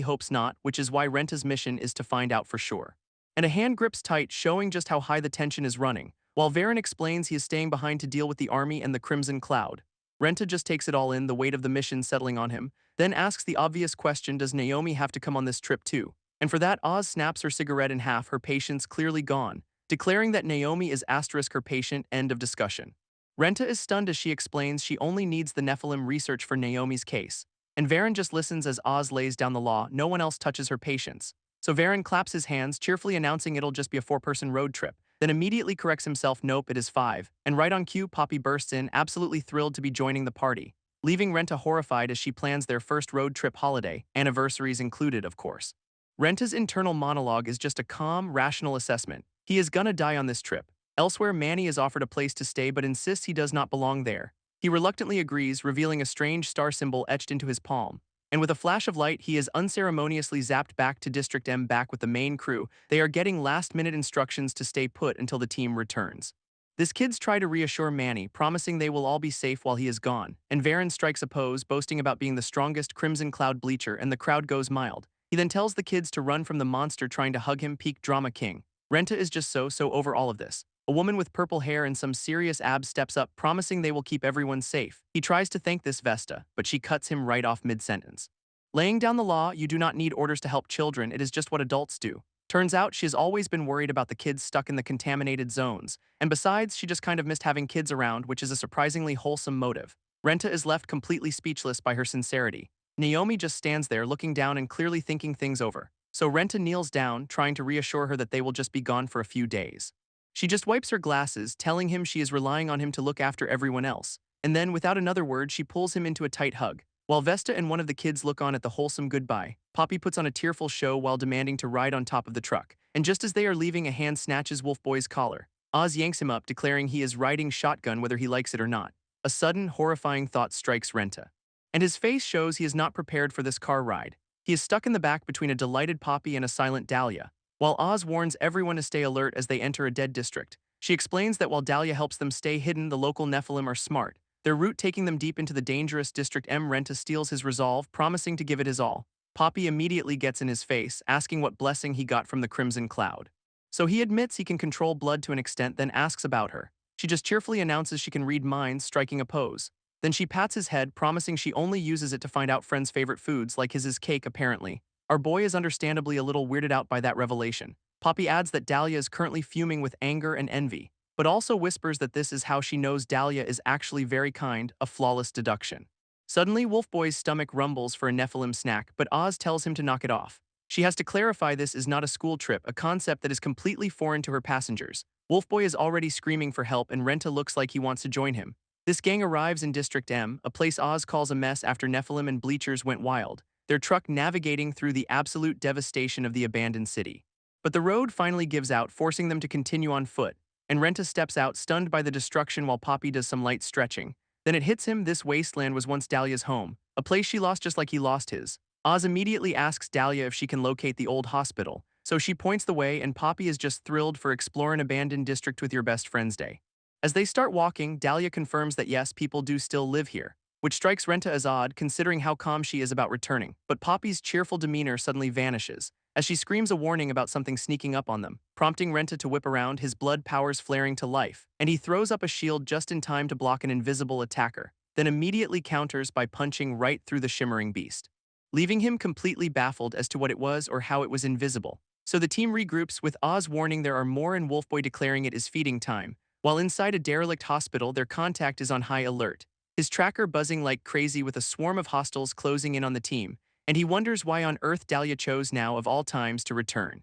hopes not, which is why Renta's mission is to find out for sure. And a hand grips tight, showing just how high the tension is running, while Varen explains he is staying behind to deal with the army and the Crimson Cloud. Renta just takes it all in, the weight of the mission settling on him, then asks the obvious question, does Naomi have to come on this trip too? And for that, Oz snaps her cigarette in half, her patience clearly gone, declaring that Naomi is asterisk her patient, end of discussion. Renta is stunned as she explains she only needs the Nephilim research for Naomi's case, and Varen just listens as Oz lays down the law, no one else touches her patience. So Varen claps his hands, cheerfully announcing it'll just be a 4-person road trip, then immediately corrects himself, nope, it is 5. And right on cue, Poppy bursts in, absolutely thrilled to be joining the party, leaving Renta horrified as she plans their first road trip holiday, anniversaries included, of course. Renta's internal monologue is just a calm, rational assessment. He is gonna die on this trip. Elsewhere, Manny is offered a place to stay but insists he does not belong there. He reluctantly agrees, revealing a strange star symbol etched into his palm. And with a flash of light, he is unceremoniously zapped back to District M back with the main crew. They are getting last-minute instructions to stay put until the team returns. His kids try to reassure Manny, promising they will all be safe while he is gone, and Varen strikes a pose, boasting about being the strongest Crimson Cloud bleacher, and the crowd goes mild. He then tells the kids to run from the monster trying to hug him, peak drama king. Renta is just so over all of this. A woman with purple hair and some serious abs steps up, promising they will keep everyone safe. He tries to thank this Vesta, but she cuts him right off mid-sentence. Laying down the law, you do not need orders to help children, it is just what adults do. Turns out she has always been worried about the kids stuck in the contaminated zones, and besides, she just kind of missed having kids around, which is a surprisingly wholesome motive. Renta is left completely speechless by her sincerity. Naomi just stands there looking down and clearly thinking things over. So Renta kneels down, trying to reassure her that they will just be gone for a few days. She just wipes her glasses, telling him she is relying on him to look after everyone else. And then, without another word, she pulls him into a tight hug. While Vesta and one of the kids look on at the wholesome goodbye, Poppy puts on a tearful show while demanding to ride on top of the truck. And just as they are leaving, a hand snatches Wolfboy's collar. Oz yanks him up, declaring he is riding shotgun whether he likes it or not. A sudden, horrifying thought strikes Renta. And his face shows he is not prepared for this car ride. He is stuck in the back between a delighted Poppy and a silent Dalia. While Oz warns everyone to stay alert as they enter a dead district, she explains that while Dalia helps them stay hidden, the local Nephilim are smart, their route taking them deep into the dangerous District M. Renta steals his resolve, promising to give it his all. Poppy immediately gets in his face, asking what blessing he got from the Crimson Cloud. So he admits he can control blood to an extent, then asks about her. She just cheerfully announces she can read minds, striking a pose. Then she pats his head, promising she only uses it to find out friends' favorite foods, like his cake apparently. Our boy is understandably a little weirded out by that revelation. Poppy adds that Dalia is currently fuming with anger and envy, but also whispers that this is how she knows Dalia is actually very kind, a flawless deduction. Suddenly, Wolfboy's stomach rumbles for a Nephilim snack, but Oz tells him to knock it off. She has to clarify this is not a school trip, a concept that is completely foreign to her passengers. Wolfboy is already screaming for help and Renta looks like he wants to join him. This gang arrives in District M, a place Oz calls a mess after Nephilim and bleachers went wild, their truck navigating through the absolute devastation of the abandoned city. But the road finally gives out, forcing them to continue on foot, and Renta steps out, stunned by the destruction while Poppy does some light stretching. Then it hits him, this wasteland was once Dalia's home, a place she lost just like he lost his. Oz immediately asks Dalia if she can locate the old hospital, so she points the way and Poppy is just thrilled for explore an abandoned district with your best friends day. As they start walking, Dalia confirms that yes, people do still live here, which strikes Renta as odd considering how calm she is about returning, but Poppy's cheerful demeanor suddenly vanishes, as she screams a warning about something sneaking up on them, prompting Renta to whip around, his blood powers flaring to life, and he throws up a shield just in time to block an invisible attacker, then immediately counters by punching right through the shimmering beast, leaving him completely baffled as to what it was or how it was invisible. So the team regroups, with Oz warning there are more and Wolfboy declaring it is feeding time, while inside a derelict hospital their contact is on high alert, his tracker buzzing like crazy with a swarm of hostiles closing in on the team, and he wonders why on earth Dalia chose now of all times to return.